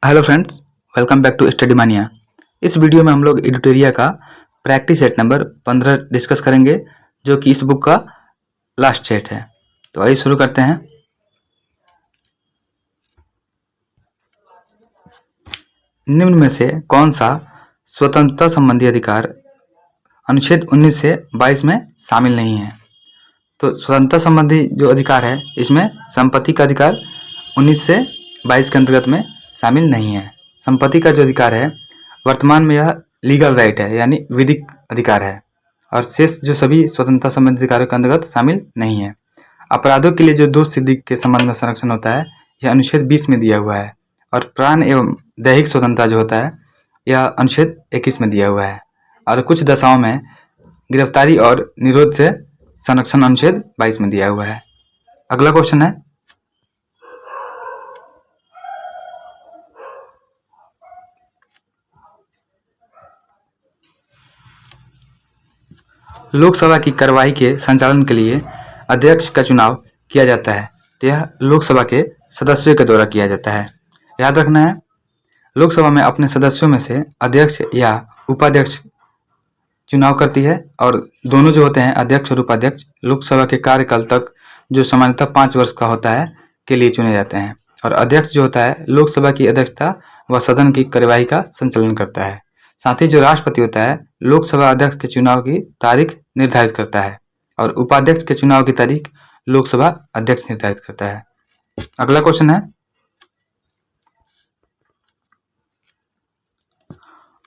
Hello friends, welcome back to study mania. इस video में हम लोग एडिटोरिया का प्रैक्टिस सेट नंबर 15 डिस्कस करेंगे, जो कि इस बुक का लास्ट सेट है। तो आइए शुरू करते हैं। निम्न में से कौन सा स्वतंत्रता संबंधी अधिकार अनुच्छेद 19 से 22 में शामिल नहीं है? तो स्वतंत्रता संबंधी जो अधिकार है, इसमें संपत्ति का अधिकार 19 से 22 के अंतर्गत में शामिल नहीं है। संपत्ति का जो अधिकार है, वर्तमान में यह लीगल राइट है, यानी विधिक अधिकार है, और शेष जो सभी स्वतंत्रता संबंधी अधिकारों के अंतर्गत शामिल नहीं है। अपराधों के लिए जो दोष सिद्धि के संबंध में संरक्षण होता है, यह अनुच्छेद 20 में दिया हुआ है, और प्राण एवं दैहिक स्वतंत्रता जो होता है, यह अनुच्छेद 21 में दिया हुआ है, और कुछ दशाओं में गिरफ्तारी और निरोध से संरक्षण अनुच्छेद 22 में दिया हुआ है। अगला क्वेश्चन है, लोकसभा की कार्यवाही के संचालन के लिए अध्यक्ष का चुनाव किया जाता है। तो यह लोकसभा के सदस्यों के द्वारा किया जाता है। याद रखना है, लोकसभा में अपने सदस्यों में से अध्यक्ष या उपाध्यक्ष चुनाव करती है, और दोनों जो होते हैं अध्यक्ष और उपाध्यक्ष लोकसभा के कार्यकाल तक, जो सामान्यतः 5 वर्ष का होता है, के लिए चुने जाते हैं। और अध्यक्ष जो होता है लोकसभा की अध्यक्षता व सदन की कार्यवाही का संचालन करता है। साथ ही जो राष्ट्रपति होता है लोकसभा अध्यक्ष के चुनाव की तारीख निर्धारित करता है, और उपाध्यक्ष के चुनाव की तारीख लोकसभा अध्यक्ष निर्धारित करता है। अगला क्वेश्चन है,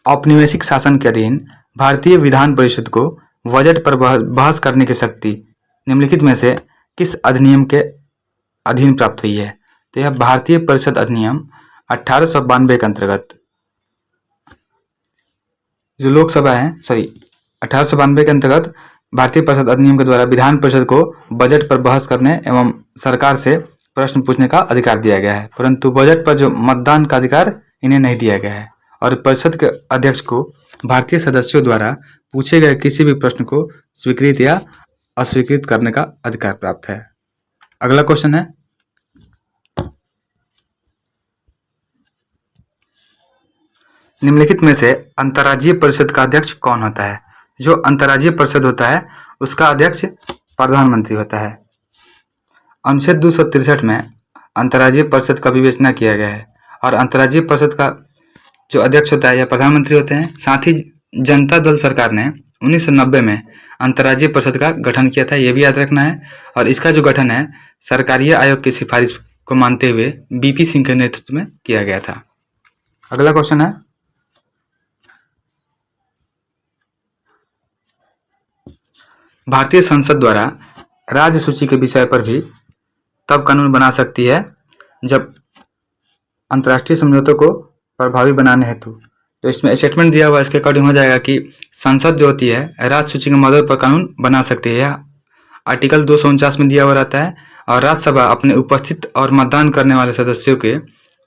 औपनिवेशिक शासन के अधीन भारतीय विधान परिषद को बजट पर बहस करने की शक्ति निम्नलिखित में से किस अधिनियम के अधीन प्राप्त हुई है? तो यह भारतीय परिषद अधिनियम 1892 के अंतर्गत जो लोकसभा है 1892 के अंतर्गत भारतीय परिषद अधिनियम के द्वारा विधान परिषद को बजट पर बहस करने एवं सरकार से प्रश्न पूछने का अधिकार दिया गया है, परंतु बजट पर जो मतदान का अधिकार इन्हें नहीं दिया गया है। और परिषद के अध्यक्ष को भारतीय सदस्यों द्वारा पूछे गए किसी भी प्रश्न को स्वीकृत या अस्वीकृत करने का अधिकार प्राप्त है। अगला क्वेश्चन है, निम्नलिखित में से अंतर्राज्यीय परिषद का अध्यक्ष कौन होता है? जो अंतर्राज्यीय परिषद होता है उसका अध्यक्ष प्रधानमंत्री होता है। अनुच्छेद 263 में अंतर्राज्यीय परिषद का विवेचना किया गया है, और अंतर्राज्यीय परिषद का जो अध्यक्ष होता है यह प्रधानमंत्री होते हैं। साथ ही जनता दल सरकार ने 1990 में अंतर्राज्यीय परिषद का गठन किया था, यह भी याद रखना है। और इसका जो गठन है सरकारीय आयोग की सिफारिश को मानते हुए बीपी सिंह के नेतृत्व में किया गया था। अगला क्वेश्चन है, भारतीय संसद द्वारा राज्य सूची के विषय पर भी तब कानून बना सकती है जब अंतर्राष्ट्रीय समझौतों को प्रभावी बनाने हेतु। तो इसमें स्टेटमेंट दिया हुआ है, इसके अकॉर्डिंग हो जाएगा कि संसद जो होती है राज्य सूची के मदद पर कानून बना सकती है। यह आर्टिकल 249 में दिया हुआ रहता है, और राज्यसभा अपने उपस्थित और मतदान करने वाले सदस्यों के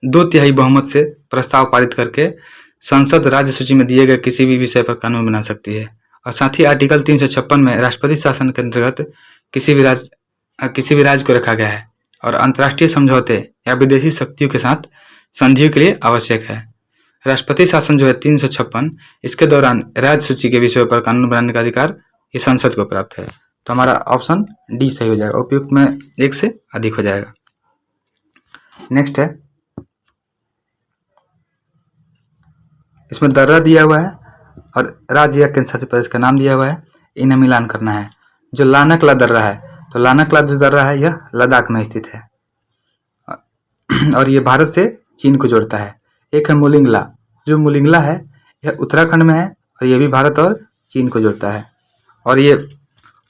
2/3 बहुमत से प्रस्ताव पारित करके संसद राज्य सूची में दिए गए किसी भी विषय पर कानून बना सकती है। और साथ ही आर्टिकल 356 में राष्ट्रपति शासन के अंतर्गत किसी भी राज्य को रखा गया है, और अंतर्राष्ट्रीय समझौते या विदेशी शक्तियों के साथ संधियों के लिए आवश्यक है। राष्ट्रपति शासन जो है 356, इसके दौरान राज्य सूची के विषयों पर कानून बनाने का अधिकार ये संसद को प्राप्त है। तो हमारा ऑप्शन डी सही हो जाएगा, उपयुक्त में 1 से अधिक हो जाएगा। नेक्स्ट है, इसमें दर्रा दिया हुआ है और राज्य या केंद्र शासित प्रदेश का नाम दिया हुआ है, इन्हें मिलान करना है। जो लानकला दर्रा है, तो लानकला जो दर्रा है यह लद्दाख में स्थित है, और ये भारत से चीन को जोड़ता है। एक है मुलिंगला, जो मुलिंगला है यह उत्तराखंड में है, और यह भी भारत और चीन को जोड़ता है। और ये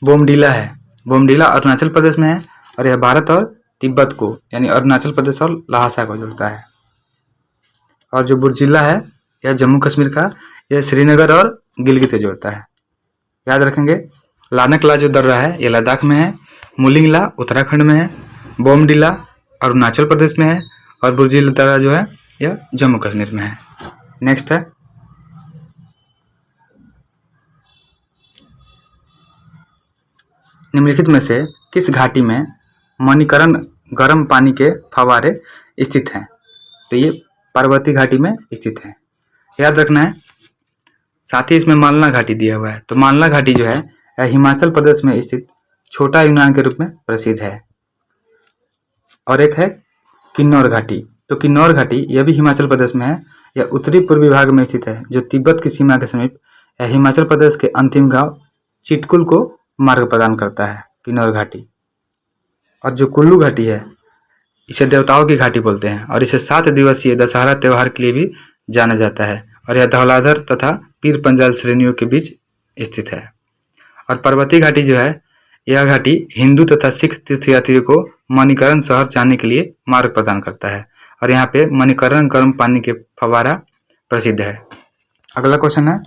बोमडीला है, बोमडीला अरुणाचल प्रदेश में है, और यह भारत और तिब्बत को यानी अरुणाचल प्रदेश और लहासा को जोड़ता है। और जो बुर्जिला है यह जम्मू कश्मीर का, यह श्रीनगर और गिलगित को जोड़ता है। याद रखेंगे, लानकला जो दर्रा है यह लद्दाख में है, मुलिंगला उत्तराखंड में है, बोमडीला अरुणाचल प्रदेश में है, और बुर्जिला दर्रा जो है यह जम्मू कश्मीर में है। नेक्स्ट है, निम्नलिखित में से किस घाटी में मणिकरण गर्म पानी के फव्वारे स्थित हैं? तो ये पार्वती घाटी में स्थित है, याद रखना है। साथ ही इसमें मालना घाटी दिया हुआ है। तो मालना घाटी जो है यह हिमाचल प्रदेश में स्थित छोटा यूनान के रूप में प्रसिद्ध है। और एक है किन्नौर घाटी। तो किन्नौर घाटी यह भी हिमाचल प्रदेश में है। यह उत्तरी पूर्वी भाग में स्थित है, जो तिब्बत की सीमा के समीप। यह हिमाचल प्रदेश के अंतिम गांव चिटकुल को मार्ग प्रदान करता है, किन्नौर घाटी। और जो कुल्लू घाटी है, इसे देवताओं की घाटी बोलते हैं और इसे 7 दिवसीय दशहरा त्योहार के लिए भी जाना जाता है। और यह धौलाधर तथा पीर पंजाल श्रेणियों के बीच स्थित है। और पर्वती घाटी जो है, यह घाटी हिंदू तथा सिख तीर्थयात्रियों को मणिकरण शहर जाने के लिए मार्ग प्रदान करता है। और यहाँ पे मणिकरण गर्म पानी के फव्वारा प्रसिद्ध है। अगला क्वेश्चन है,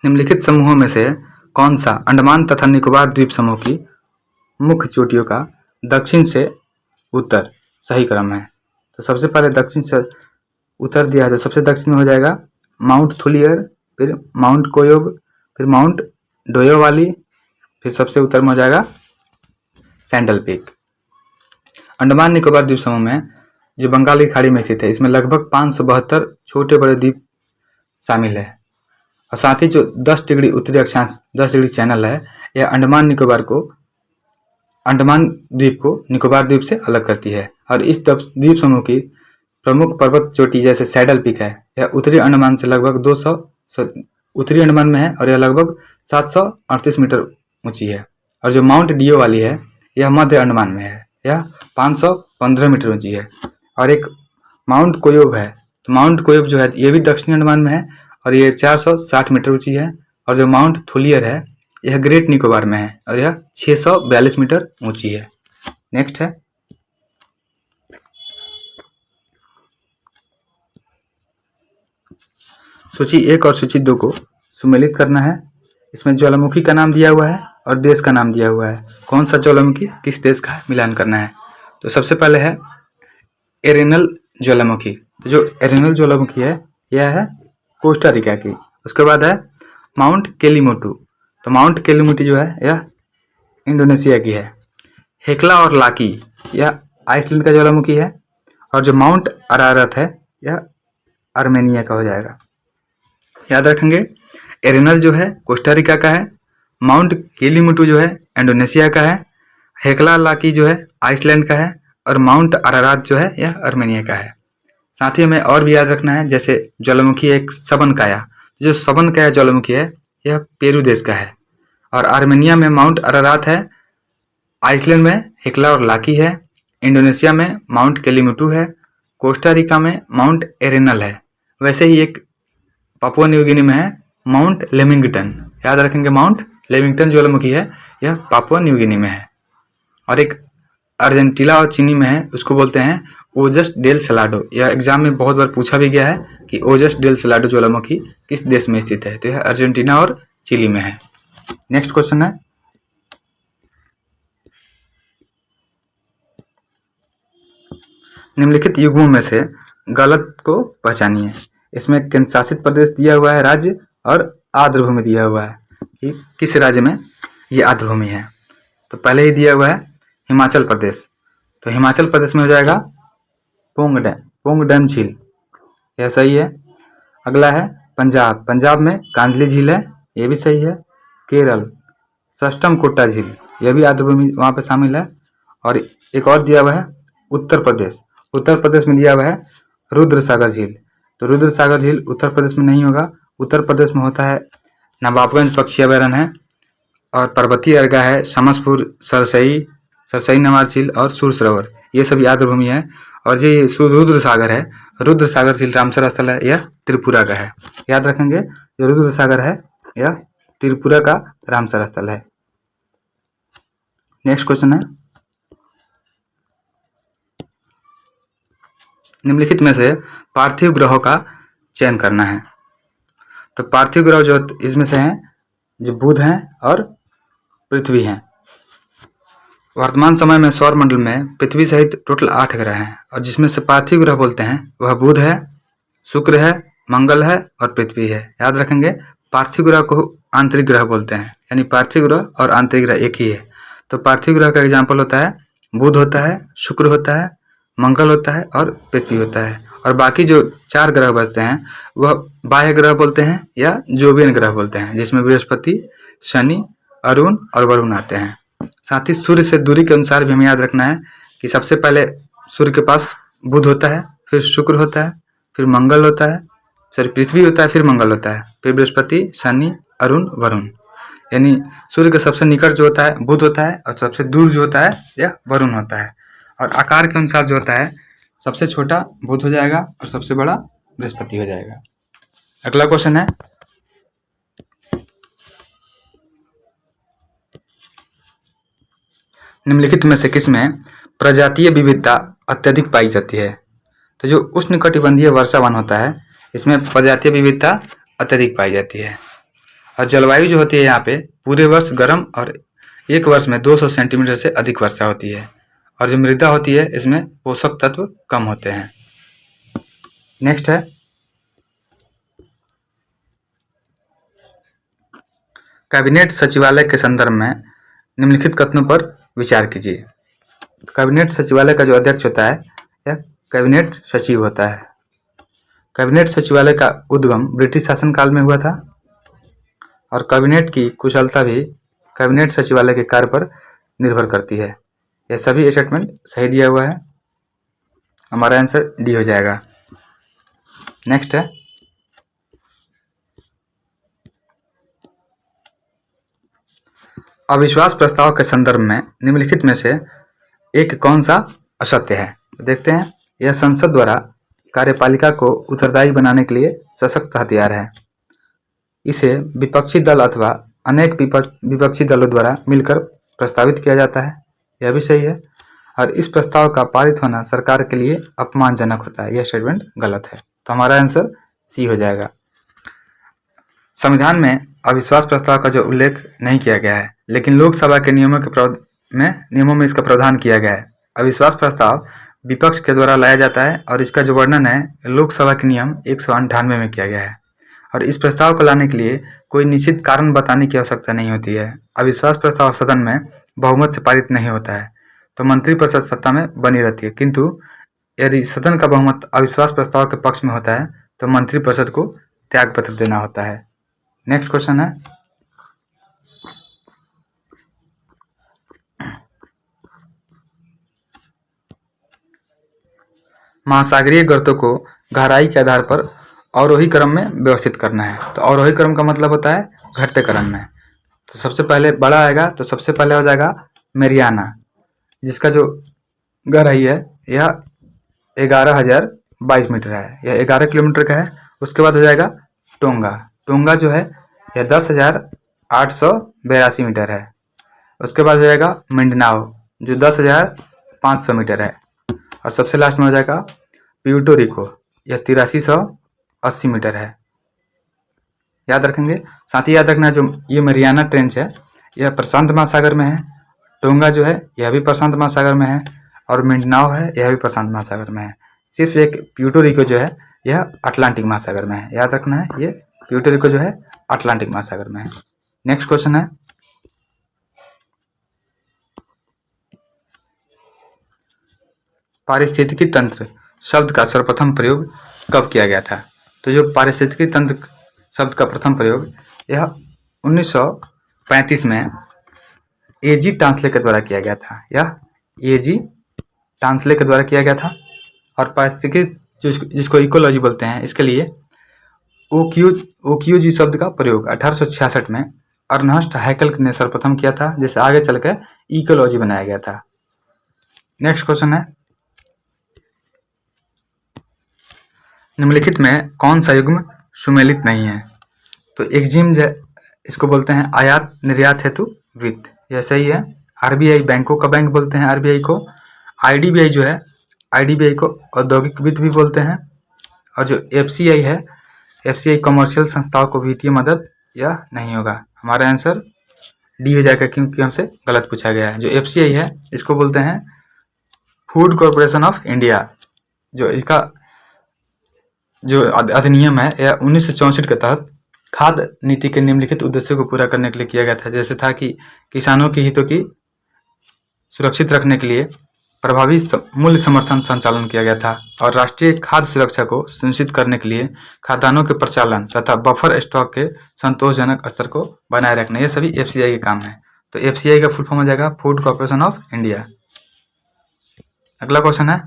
निम्नलिखित समूहों में से कौन सा अंडमान तथा निकोबार द्वीप समूह की मुख्य चोटियों का दक्षिण से उत्तर सही क्रम है? तो सबसे पहले दक्षिण से उत्तर दिया है, तो सबसे दक्षिण में हो जाएगा माउंट थुलियर, फिर माउंट कोयोब, फिर माउंट डोयोवाली, फिर सबसे उत्तर में हो जाएगा सैंडल पीक। अंडमान निकोबार द्वीप समूह में जो बंगाल की खाड़ी में स्थित है, इसमें लगभग 572 छोटे बड़े द्वीप शामिल है। और साथ ही जो 10 डिग्री उत्तरी अक्षांश 10 डिग्री चैनल है, यह अंडमान द्वीप को निकोबार द्वीप से अलग करती है। और इस द्वीप समूह की प्रमुख पर्वत चोटी जैसे सैडल पीक है, यह उत्तरी अंडमान से लगभग 200 उत्तरी अंडमान में है और यह लगभग 738 मीटर ऊंची है। और जो माउंट डियो वाली है, यह मध्य अंडमान में है, यह 515 मीटर ऊंची है। और एक माउंट कोयोब है, तो माउंट कोयोब जो है ये भी दक्षिणी अंडमान में है और ये 460 मीटर ऊंची है। और जो माउंट थुलियर है, यह ग्रेट निकोबार में है और यह 642 मीटर ऊंची है। नेक्स्ट है, सूची 1 और सूची 2 को सुमेलित करना है। इसमें ज्वालामुखी का नाम दिया हुआ है और देश का नाम दिया हुआ है। कौन सा ज्वालामुखी किस देश का है, मिलान करना है। तो सबसे पहले है एरेनल ज्वालामुखी। तो जो एरेनल ज्वालामुखी है, यह है कोस्टा रिका की। उसके बाद है माउंट केलीमोटू। तो माउंट केलीमोटू जो है, यह इंडोनेशिया की है। हेक्ला और लाकी, यह आइसलैंड का ज्वालामुखी है। और जो माउंट अरारत है, यह आर्मेनिया का हो जाएगा। याद रखेंगे, एरेनल जो है कोस्टा रिका का है, माउंट केलीमोटू जो है इंडोनेशिया का है, हेक्ला लाकी जो है आइसलैंड का है और माउंट अरारात जो है यह आर्मेनिया का है। साथ ही हमें और भी याद रखना है, जैसे ज्वालामुखी एक सबनकाया, जो सबनकाया ज्वालामुखी है यह पेरू देश का है। और आर्मेनिया में माउंट अरारात है, आइसलैंड में हेक्ला और लाकी है, इंडोनेशिया में माउंट केलीमोटू है, कोस्टा रिका में माउंट एरेनल है। वैसे ही एक पापुआ न्यू गिनी में है माउंट लेमिंगटन। याद रखेंगे, माउंट लेमिंगटन ज्वालामुखी है, यह पापुआ न्यू गिनी में है। और एक अर्जेंटीना और चीनी में है, उसको बोलते हैं ओजस डेल सलाडो। यह एग्जाम में बहुत बार पूछा भी गया है कि ओजस डेल सलाडो ज्वालामुखी किस देश में स्थित है। तो यह अर्जेंटीना और चिली में है। नेक्स्ट क्वेश्चन है, निम्नलिखित युग्मों में से गलत को पहचानिए। इसमें केंद्र शासित प्रदेश दिया हुआ है राज्य और आर्द्रभूमि दिया हुआ है कि किस राज्य में ये आर्द्रभूमि है। तो पहले ही दिया हुआ है हिमाचल प्रदेश। तो हिमाचल प्रदेश में हो जाएगा पोंग डैम झील, यह सही है। अगला है पंजाब। पंजाब में कांजली झील है, ये भी सही है। केरल सष्टम कोट्टा झील, यह भी आर्द्रभूमि वहाँ पे शामिल है। और एक और दिया हुआ है उत्तर प्रदेश। उत्तर प्रदेश में दिया हुआ है रुद्र सागर झील। तो रुद्र सागर झील उत्तर प्रदेश में नहीं होगा। उत्तर प्रदेश में होता है नवाबगंज पक्षी अभयारण्य है और पर्वतीय अर्गा है, समसपुर, सरसई नवार झील और सुर सरोवर, ये सभी आर्द्रभूमि है। और जो रुद्र सागर है, रुद्र सागर झील रामसर स्थल है, यह त्रिपुरा का है। याद रखेंगे, जो रुद्र सागर है यह त्रिपुरा का रामसर स्थल है। नेक्स्ट क्वेश्चन है, निम्नलिखित में से पार्थिव ग्रहों का चयन करना है। तो पार्थिव ग्रह जो इसमें से हैं, जो बुध हैं और पृथ्वी हैं। वर्तमान समय में सौर मंडल में पृथ्वी सहित टोटल 8 ग्रह हैं और जिसमें से पार्थिव ग्रह बोलते हैं वह बुध है, शुक्र है, मंगल है और पृथ्वी है। याद रखेंगे, पार्थिव ग्रह को आंतरिक ग्रह बोलते हैं, यानी पार्थिव ग्रह और आंतरिक ग्रह एक ही है। तो पार्थिव ग्रह का एग्जाम्पल होता है बुध होता है, शुक्र होता है, मंगल होता है और पृथ्वी होता है। और बाकी जो 4 ग्रह बचते हैं वह बाह्य ग्रह बोलते हैं या जोवियन ग्रह बोलते हैं, जिसमें बृहस्पति, शनि, अरुण और वरुण आते हैं। साथ ही सूर्य से दूरी के अनुसार भी हमें याद रखना है कि सबसे पहले सूर्य के पास बुध होता है, फिर शुक्र होता है, फिर मंगल होता है, सॉरी पृथ्वी होता है, फिर मंगल होता है, फिर बृहस्पति, शनि, अरुण, वरुण। यानी सूर्य के सबसे निकट जो होता है बुध होता है और सबसे दूर जो होता है यह वरुण होता है। और आकार के अनुसार जो होता है सबसे छोटा बुध हो जाएगा और सबसे बड़ा बृहस्पति हो जाएगा। अगला क्वेश्चन है, निम्नलिखित में से किसमें प्रजातीय विविधता अत्यधिक पाई जाती है? तो जो उष्णकटिबंधीय वर्षावन होता है इसमें प्रजातीय विविधता अत्यधिक पाई जाती है। और जलवायु जो होती है यहाँ पे पूरे वर्ष गर्म और एक वर्ष में 200 सेंटीमीटर से अधिक वर्षा होती है। और जो मृदा होती है इसमें पोषक तत्व कम होते हैं। नेक्स्ट है, कैबिनेट सचिवालय के संदर्भ में निम्नलिखित कथनों पर विचार कीजिए। कैबिनेट सचिवालय का जो अध्यक्ष होता है यह कैबिनेट सचिव होता है। कैबिनेट सचिवालय का उद्गम ब्रिटिश शासनकाल में हुआ था और कैबिनेट की कुशलता भी कैबिनेट सचिवालय के कार्य पर निर्भर करती है। यह सभी स्टेटमेंट सही दिया हुआ है, हमारा आंसर डी हो जाएगा। नेक्स्ट है, अविश्वास प्रस्ताव के संदर्भ में निम्नलिखित में से एक कौन सा असत्य है? तो देखते हैं, यह संसद द्वारा कार्यपालिका को उत्तरदायी बनाने के लिए सशक्त हथियार है। इसे विपक्षी दल अथवा अनेक विपक्षी दलों द्वारा मिलकर प्रस्तावित किया जाता है, यह भी सही है। और इस प्रस्ताव का पारित होना सरकार के लिए अपमानजनक होता है, यह स्टेटमेंट गलत है। तो हमारा आंसर सी हो जाएगा। संविधान में अविश्वास प्रस्ताव का जो उल्लेख नहीं किया गया है, लेकिन लोकसभा के नियमों में इसका प्रावधान किया गया है। अविश्वास प्रस्ताव विपक्ष के द्वारा लाया जाता है और इसका जो वर्णन है लोकसभा के नियम 198 में किया गया है। और इस प्रस्ताव को लाने के लिए कोई निश्चित कारण बताने की आवश्यकता नहीं होती है। अविश्वास प्रस्ताव सदन में बहुमत से पारित नहीं होता है तो मंत्रिपरिषद सत्ता में बनी रहती है, किंतु यदि सदन का बहुमत अविश्वास प्रस्ताव के पक्ष में होता है तो मंत्रिपरिषद को त्याग पत्र देना होता है। नेक्स्ट क्वेश्चन है, महासागरीय गर्तों को गहराई के आधार पर अवरोही क्रम में व्यवस्थित करना है। तो अवरोही क्रम का मतलब होता है घटते क्रम में। तो सबसे पहले बड़ा आएगा तो सबसे पहले हो जाएगा मेरियाना, जिसका जो गहराई है यह 11,022 मीटर है, यह 11 किलोमीटर का है। उसके बाद हो जाएगा टोंगा, टोंगा जो है यह 10,882 मीटर है। उसके बाद हो जाएगा मिंडनाओ जो 10,500 मीटर है। और सबसे लास्ट में हो जाएगा प्यूर्टो रिको, यह 8380 मीटर है। याद रखेंगे। साथ ही याद रखना जो ये मरियाना ट्रेंच है यह प्रशांत महासागर में है, टोंगा जो है यह भी प्रशांत महासागर में है, और मिंडनाओ है यह भी प्रशांत महासागर में है। सिर्फ एक प्यूर्टो रिको जो है यह अटलांटिक महासागर में है। याद रखना है, ये प्यूर्टो रिको जो है अटलांटिक महासागर में है। नेक्स्ट क्वेश्चन है, पारिस्थितिकी तंत्र शब्द का सर्वप्रथम प्रयोग कब किया गया था? तो जो पारिस्थितिकी तंत्र शब्द का प्रथम प्रयोग यह 1935 में एजी टांसले के द्वारा किया गया था। यह एजी टांसले के द्वारा किया गया था। और पारिस्थितिकी जिसको इकोलॉजी बोलते हैं इसके लिए ओक्यूजी शब्द का प्रयोग 1866 में अर्नस्ट हैकल ने सर्वप्रथम किया था, जिसे आगे चलकर इकोलॉजी बनाया गया था। नेक्स्ट क्वेश्चन है, निम्नलिखित में कौन सा युग्म सुमेलित नहीं है? तो एक्जिम इसको बोलते हैं आयात निर्यात हेतु वित्त, यह सही है। आरबीआई बैंकों का बैंक बोलते हैं आरबीआई को। आईडीबीआई जो है आईडीबीआई को औद्योगिक वित्त भी बोलते हैं। और जो एफसीआई है एफसीआई कमर्शियल संस्थाओं को वित्तीय मदद यह नहीं होगा। हमारा आंसर डी हो जाएगा क्योंकि हमसे गलत पूछा गया है। जो एफसीआई है इसको बोलते हैं फूड कॉरपोरेशन ऑफ इंडिया। जो इसका जो अधिनियम है यह 1964 के तहत खाद्य नीति के निम्नलिखित उद्देश्यों को पूरा करने के लिए किया गया था, जैसे था कि किसानों के हितों की सुरक्षित रखने के लिए प्रभावी मूल्य समर्थन संचालन किया गया था और राष्ट्रीय खाद्य सुरक्षा को सुनिश्चित करने के लिए खाद्यान्नों के प्रचालन तथा बफर स्टॉक के संतोषजनक स्तर को बनाए रखना, ये सभी एफसीआई के काम है। तो एफसीआई का फुल फॉर्म हो जाएगा फूड कॉर्पोरेशन ऑफ इंडिया। अगला क्वेश्चन है,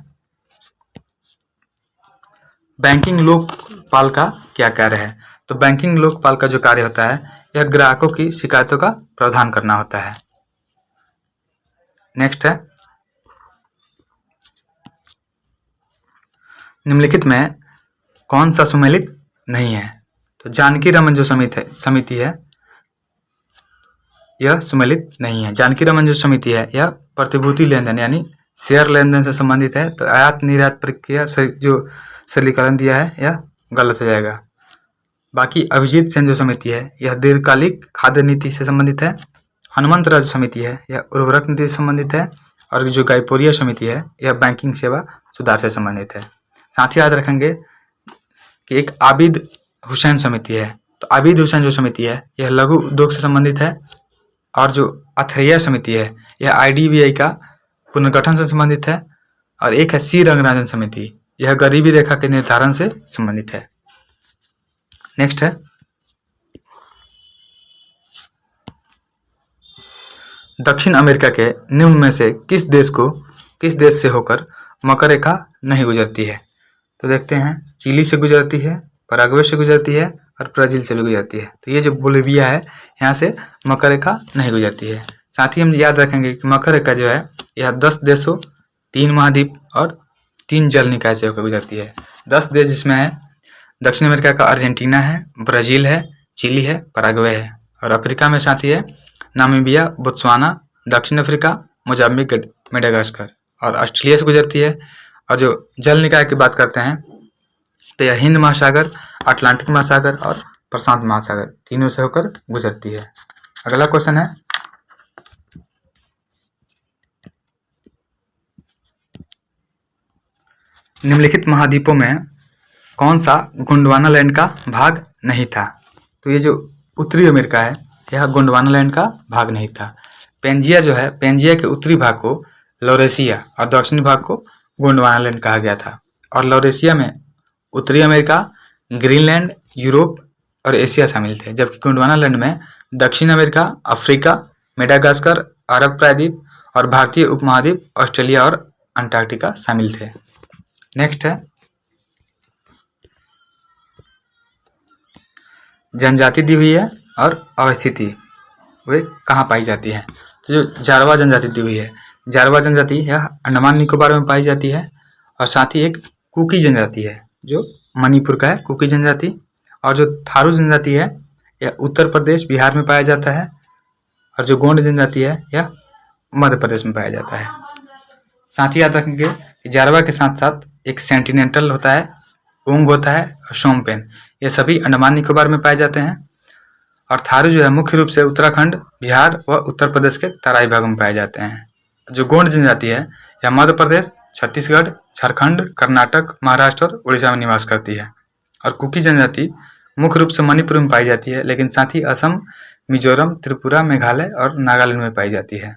बैंकिंग लोकपाल का क्या कार्य है? तो बैंकिंग लोकपाल का जो कार्य होता है, यह ग्राहकों की शिकायतों का प्रावधान करना होता है। नेक्स्ट है, निम्नलिखित में कौन सा सुमेलित नहीं है? तो जानकी रमन जो समिति है यह सुमेलित नहीं है। जानकी रमन जो समिति है यह प्रतिभूति लेन देन यानी शेयर लेन देन से संबंधित है। तो आयात निर्यात प्रक्रिया से जो सरलीकरण दिया है यह गलत हो जाएगा। बाकी अभिजीत सेन जो समिति है यह दीर्घकालिक खाद्य नीति से संबंधित है। हनुमंत राज समिति है यह उर्वरक नीति से संबंधित है। और जो गायपोरिया समिति है यह बैंकिंग सेवा सुधार से संबंधित है। साथ ही याद रखेंगे कि एक आबिद हुसैन समिति है। तो आबिद हुसैन जो समिति है यह लघु उद्योग से संबंधित है। और जो अथरिया समिति है यह आईडीबीआई का पुनर्गठन से संबंधित है। और एक है सी रंगराजन समिति, यह गरीबी रेखा के निर्धारण से संबंधित है। नेक्स्ट है, दक्षिण अमेरिका के निम्न में से किस देश से होकर मकर रेखा नहीं गुजरती है? तो देखते हैं, चिली से गुजरती है, पैराग्वे से गुजरती है और ब्राजील से भी गुजरती है। तो ये जो बोलिविया है यहाँ से मकर रेखा नहीं गुजरती है। साथ ही हम याद रखेंगे कि मकर रेखा जो है यह 10 देशों, 3 महाद्वीप और 3 जल निकाय से होकर गुजरती है। 10 देश जिसमें है दक्षिण अमेरिका का अर्जेंटीना है, ब्राजील है, चिली है, पैराग्वे है। और अफ्रीका में साथ ही है नामीबिया, बोत्सवाना, दक्षिण अफ्रीका, मोजाम्बिक, मेडागास्कर। और ऑस्ट्रेलिया से गुजरती है। और जो जल निकाय की बात करते हैं तो यह हिंद महासागर, अटलांटिक महासागर और प्रशांत महासागर तीनों से होकर गुजरती है। अगला क्वेश्चन है, निम्नलिखित महाद्वीपों में कौन सा गोंडवाना लैंड का भाग नहीं था? तो ये जो उत्तरी अमेरिका है यह गोंडवाना लैंड का भाग नहीं था। पेंजिया जो है, पेंजिया के उत्तरी भाग को लॉरेशिया और दक्षिणी भाग को गोंडवाना लैंड कहा गया था। और लॉरेशिया में उत्तरी अमेरिका, ग्रीनलैंड, यूरोप और एशिया शामिल थे, जबकि गोंडवाना लैंड में दक्षिण अमेरिका, अफ्रीका, मेडागास्कर, अरब प्रायद्वीप और भारतीय उपमहाद्वीप, ऑस्ट्रेलिया और अंटार्कटिका शामिल थे। नेक्स्ट है, जनजाति दी हुई है और अवस्थिति वे कहाँ पाई जाती है? तो जो जारवा जनजाति दी हुई है, जारवा जनजाति यह अंडमान निकोबार में पाई जाती है। और साथ ही एक कुकी जनजाति है जो मणिपुर का है, कुकी जनजाति। और जो थारू जनजाति है यह उत्तर प्रदेश, बिहार में पाया जाता है। और जो गोंड जनजाति है यह मध्य प्रदेश में पाया जाता है। साथ ही याद रखेंगे कि जारवा के साथ साथ एक सेंटिनेंटल होता है, ओंग होता है और शोम्पेन, ये सभी अंडमान निकोबार में पाए जाते हैं। और थारू जो है मुख्य रूप से उत्तराखंड, बिहार व उत्तर प्रदेश के तराई भागों में पाए जाते हैं। जो गोंड जनजाति है यह मध्य प्रदेश, छत्तीसगढ़, झारखंड, कर्नाटक, महाराष्ट्र और उड़ीसा में निवास करती है। और कुकी जनजाति मुख्य रूप से मणिपुर में पाई जाती है, लेकिन साथ ही असम, मिजोरम, त्रिपुरा, मेघालय और नागालैंड में पाई जाती है।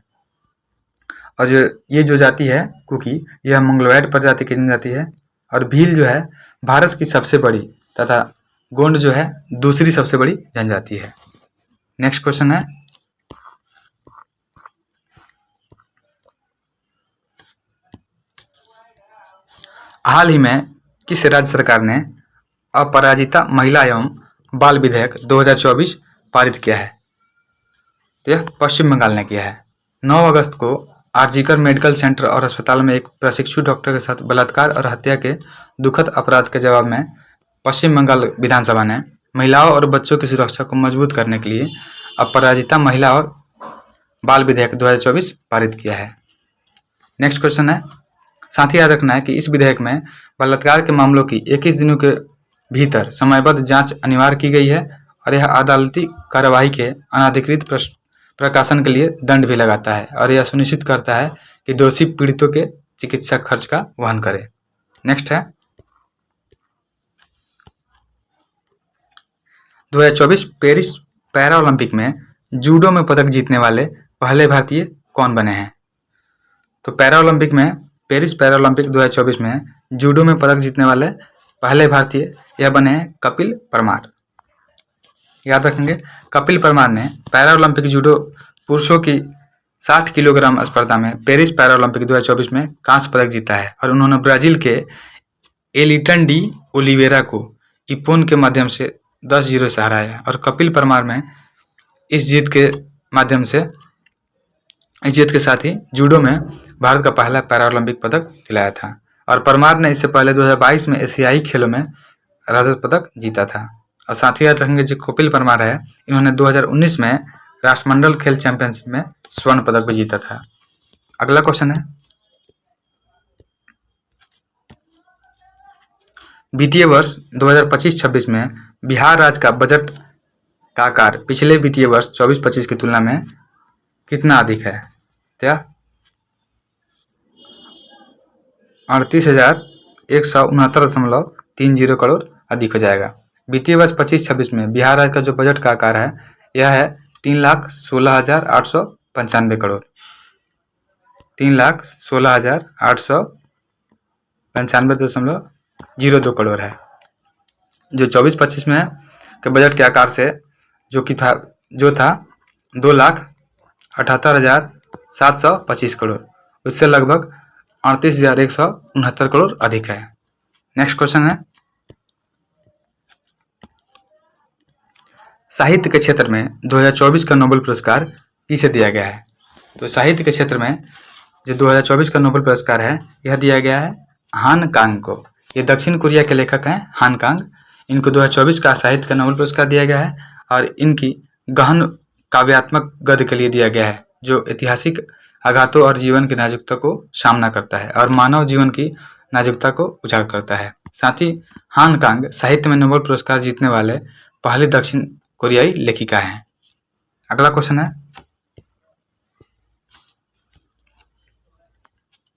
और ये जो जाति है कुकी, यह मंगलोइड प्रजाति की जनजाति है। और भील जो है भारत की सबसे बड़ी तथा गोंड जो है दूसरी सबसे बड़ी जनजाति है। नेक्स्ट क्वेश्चन है, हाल ही में किस राज्य सरकार ने अपराजिता महिला एवं बाल विधेयक 2024 पारित किया है? तो यह पश्चिम बंगाल ने किया है। 9 अगस्त को आरजीकर मेडिकल सेंटर और अस्पताल में एक प्रशिक्षु डॉक्टर के साथ बलात्कार और हत्या के दुखद अपराध के जवाब में पश्चिम बंगाल विधानसभा ने महिलाओं और बच्चों की सुरक्षा को मजबूत करने के लिए अपराजिता महिला और बाल विधेयक 2024 पारित किया है। नेक्स्ट क्वेश्चन है, साथ ही याद रखना है कि इस विधेयक में बलात्कार के मामलों की 21 दिनों के भीतर समयबद्ध जांच अनिवार्य की गई है। और यह अदालती कार्यवाही के अनाधिकृत प्रकाशन के लिए दंड भी लगाता है। और यह सुनिश्चित करता है कि दोषी पीड़ितों के चिकित्सा खर्च का वहन करे। नेक्स्ट है, 2024 पेरिस पैरा ओलंपिक में जूडो में पदक जीतने वाले पहले भारतीय कौन बने हैं? तो पैरा ओलंपिक में पेरिस पैरा ओलंपिक 2024 में जूडो में पदक जीतने वाले पहले भारतीय यह बने हैं कपिल परमार। याद रखेंगे, कपिल परमार ने पैरा ओलंपिक जूडो पुरुषों की 60 किलोग्राम स्पर्धा में पेरिस पैरा ओलंपिक 2024 में कांस्य पदक जीता है और उन्होंने ब्राजील के एलिटन डी ओलिवेरा को इपोन के माध्यम से 10-0 से हराया। और कपिल परमार में इस जीत के माध्यम से इस जीत के साथ ही जूडो में भारत का पहला पैरा ओलंपिक पदक दिलाया था। और परमार ने इससे पहले 2022 में एशियाई खेलों में रजत पदक जीता था। और साथ ही याद रखेंगे, जो कपिल परमार है, इन्होंने 2019 में राष्ट्रमंडल खेल चैंपियनशिप में स्वर्ण पदक भी जीता था। अगला क्वेश्चन है, वित्तीय वर्ष 2025-26 में बिहार राज्य का बजट का आकार पिछले वित्तीय वर्ष 24-25 की तुलना में कितना अधिक है? क्या 38,169.30 करोड़ अधिक हो जाएगा। वित्तीय वर्ष 25-26 में बिहार राज्य का जो बजट का आकार है यह है 3,16,895 करोड़, 3,16,895.02 करोड़ है, जो 24-25 में के बजट के आकार से जो था 2,78,725 करोड़, उससे लगभग 38,169 करोड़ अधिक है। नेक्स्ट क्वेश्चन है, साहित्य के क्षेत्र में 2024 का नोबेल पुरस्कार किसे दिया गया है? तो साहित्य के क्षेत्र में जो 2024 का नोबेल पुरस्कार है यह दिया गया है हान कांग को। ये दक्षिण कोरिया के लेखक हैं हान कांग। इनको 2024 का साहित्य का नोबेल पुरस्कार दिया गया है और इनकी गहन काव्यात्मक गद्य के लिए दिया गया है, जो ऐतिहासिक आघातों और जीवन की नाजुकता को सामना करता है और मानव जीवन की नाजुकता को उजागर करता है। साथ ही हान कांग साहित्य में नोबेल पुरस्कार जीतने वाले पहली दक्षिण कोरियाई लेखिका हैं। अगला क्वेश्चन है,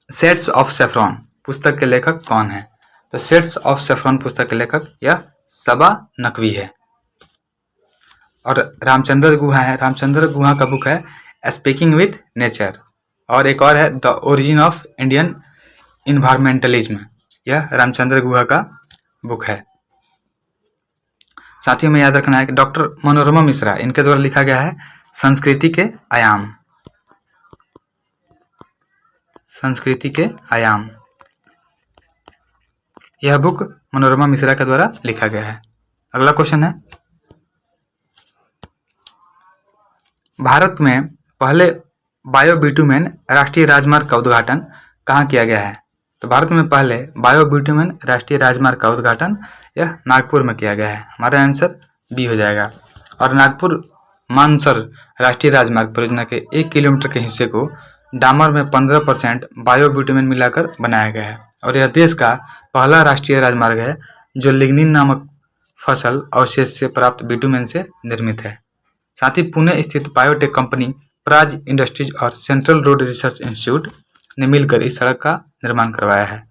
शेड्स ऑफ सैफरॉन पुस्तक के लेखक कौन है? तो शेड्स ऑफ सैफरॉन पुस्तक के लेखक यह सबा नकवी है। और रामचंद्र गुहा है, रामचंद्र गुहा का बुक है स्पीकिंग विथ नेचर। और एक और है द ओरिजिन ऑफ इंडियन इन्वायरमेंटलिज्म, यह रामचंद्र गुहा का बुक है। साथियों में याद रखना है कि डॉक्टर मनोरमा मिश्रा, इनके द्वारा लिखा गया है संस्कृति के आयाम, संस्कृति के आयाम। यह बुक मनोरमा मिश्रा के द्वारा लिखा गया है। अगला क्वेश्चन है, भारत में पहले बायोबिटुमेन राष्ट्रीय राजमार्ग का उद्घाटन कहाँ किया गया है? तो भारत में पहले बायोबिटुमेन राष्ट्रीय राजमार्ग का उद्घाटन यह नागपुर में किया गया है। हमारा आंसर बी हो जाएगा। और नागपुर मानसर राष्ट्रीय राजमार्ग परियोजना के 1 किलोमीटर के हिस्से को डामर में 15% बायोबिटुमेन मिलाकर बनाया गया है और यह देश का पहला राष्ट्रीय राजमार्ग है जो लिग्निन नामक फसल अवशेष से प्राप्त बिटुमेन से निर्मित है। साथ ही पुणे स्थित बायोटेक कंपनी प्राज इंडस्ट्रीज और सेंट्रल रोड रिसर्च इंस्टीट्यूट ने मिलकर इस सड़क का निर्माण करवाया है।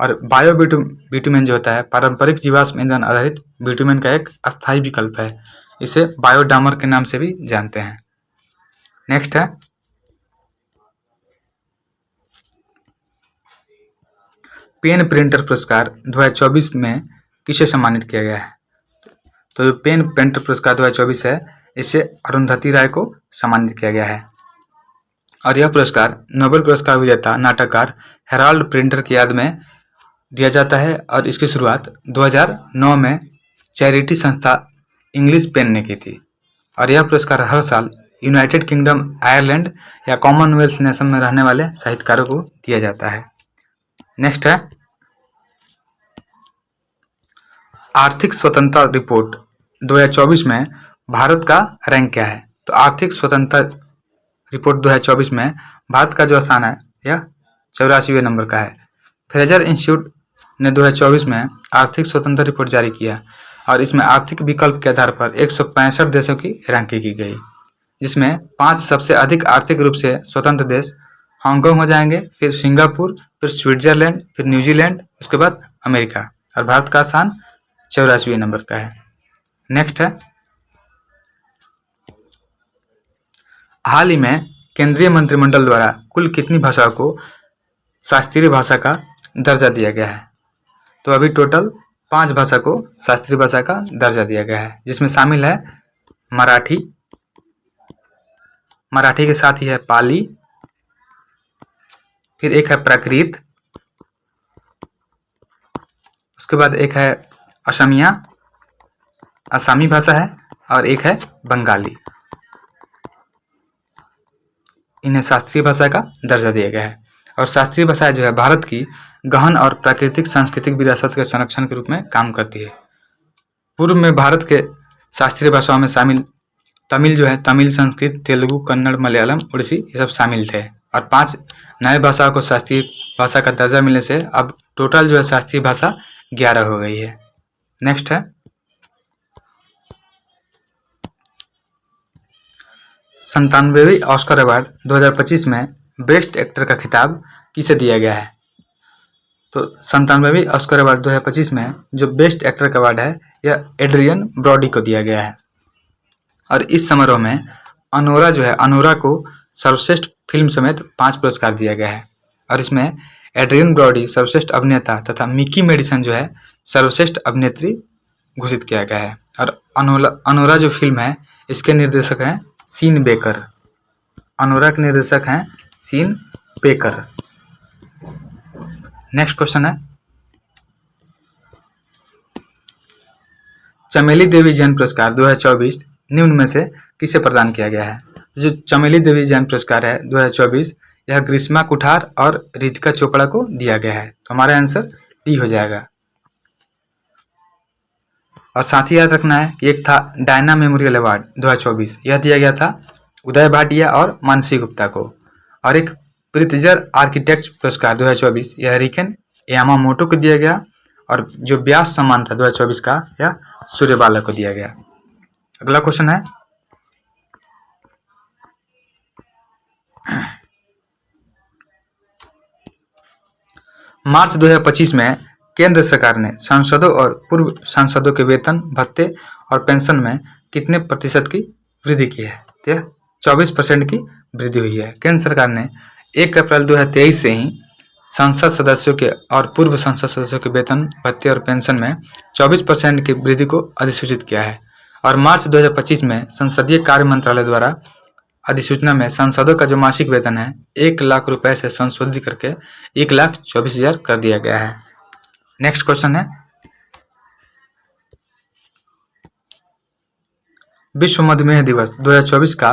और बायोबिटुमेन जो होता है पारंपरिक जीवाश्म ईंधन आधारित बिटुमेन का एक अस्थायी विकल्प है। इसे बायोडामर के नाम से भी जानते हैं। नेक्स्ट है, पेन प्रिंटर पुरस्कार 2024 में किसे सम्मानित किया गया है? तो जो पेन प्रिंटर पुरस्कार 2024 है इसे अरुंधति राय को सम्मानित किया गया है। और यह पुरस्कार नोबेल पुरस्कार विजेता नाटककार हेराल्ड प्रिंटर की याद में दिया जाता है और इसकी शुरुआत 2009 में चैरिटी संस्था इंग्लिश पेन ने की थी। और यह पुरस्कार हर साल यूनाइटेड किंगडम, आयरलैंड या कॉमनवेल्थ नेशन में रहने वाले साहित्यकारों को दिया जाता है। नेक्स्ट है, आर्थिक स्वतंत्रता रिपोर्ट 2024 में भारत का रैंक क्या है? तो आर्थिक स्वतंत्रता रिपोर्ट 2024 में भारत का जो स्थान है यह 84वें नंबर का है। फ्रेजर इंस्टीट्यूट ने 2024 में आर्थिक स्वतंत्रता रिपोर्ट जारी किया और इसमें आर्थिक विकल्प के आधार पर 165 देशों की रैंकिंग की गई, जिसमें 5 सबसे अधिक आर्थिक रूप से स्वतंत्र देश हांगकांग हो जाएंगे, फिर सिंगापुर, फिर स्विट्जरलैंड, फिर न्यूजीलैंड, उसके बाद अमेरिका। और भारत का स्थान 84वें नंबर का है। नेक्स्ट है, हाल ही में केंद्रीय मंत्रिमंडल द्वारा कुल कितनी भाषाओं को शास्त्रीय भाषा का दर्जा दिया गया है? तो अभी टोटल 5 भाषा को शास्त्रीय भाषा का दर्जा दिया गया है, जिसमें शामिल है मराठी, मराठी के साथ ही है पाली, फिर एक है प्राकृत, उसके बाद एक है असमिया, असमी भाषा है, और एक है बंगाली। इन्हें शास्त्रीय भाषा का दर्जा दिया गया है। और शास्त्रीय भाषाएं जो है भारत की गहन और प्राकृतिक सांस्कृतिक विरासत के संरक्षण के रूप में काम करती है। पूर्व में भारत के शास्त्रीय भाषाओं में शामिल तमिल जो है, तमिल, संस्कृत, तेलुगु, कन्नड़, मलयालम, उड़ीसी, ये सब शामिल थे। और 5 नए भाषाओं को शास्त्रीय भाषा का दर्जा मिलने से अब टोटल जो है शास्त्रीय भाषा 11 हो गई है। नेक्स्ट है 97वें ऑस्कर अवार्ड 2025 में बेस्ट एक्टर का खिताब किसे दिया गया है? तो 97वें ऑस्कर अवार्ड 2025 में जो बेस्ट एक्टर का अवार्ड है यह एड्रियन ब्रॉडी को दिया गया है। और इस समारोह में अनोरा जो है, अनोरा को सर्वश्रेष्ठ फिल्म समेत 5 पुरस्कार दिया गया है। और इसमें एड्रियन ब्रॉडी सर्वश्रेष्ठ अभिनेता तथा मिकी मेडिसन जो है सर्वश्रेष्ठ अभिनेत्री घोषित किया गया है। और अनोरा जो फिल्म है इसके निर्देशक हैं सीन बेकर। अनोरा के निर्देशक हैं सीन बेकर। नेक्स्ट क्वेश्चन है चमेली देवी जैन पुरस्कार 2024 निम्न में से किसे प्रदान किया गया है? जो चमेली देवी जैन पुरस्कार है 2024 यह ग्रीष्मा कुठार और रितिका चोपड़ा को दिया गया है। तो हमारा आंसर डी हो जाएगा। और साथ ही याद रखना है कि एक था डायना मेमोरियल अवार्ड 2024, यह दिया गया था उदय भाटिया और मानसी गुप्ता को। और एक प्रित्जर आर्किटेक्ट पुरस्कार 2024 यह रिकेन यामामोटो को दिया गया। और जो व्यास सम्मान था 2024 का यह सूर्यबाला को दिया गया। अगला क्वेश्चन है मार्च 2025 में केंद्र सरकार ने सांसदों और पूर्व सांसदों के वेतन, भत्ते और पेंशन में कितने प्रतिशत की वृद्धि की है? तो यह 24% की वृद्धि हुई है। केंद्र सरकार ने 1 अप्रैल 2023 से ही संसद सदस्यों के और पूर्व संसद सदस्यों के वेतन, भत्ते और पेंशन में 24% की वृद्धि को अधिसूचित किया है। और मार्च 2025 में संसदीय कार्य मंत्रालय द्वारा अधिसूचना में सांसदों का जो मासिक वेतन है 1 लाख रुपए से संशोधित करके 1,24,000 कर दिया गया है। नेक्स्ट क्वेश्चन है विश्व मधुमेह दिवस 2024 का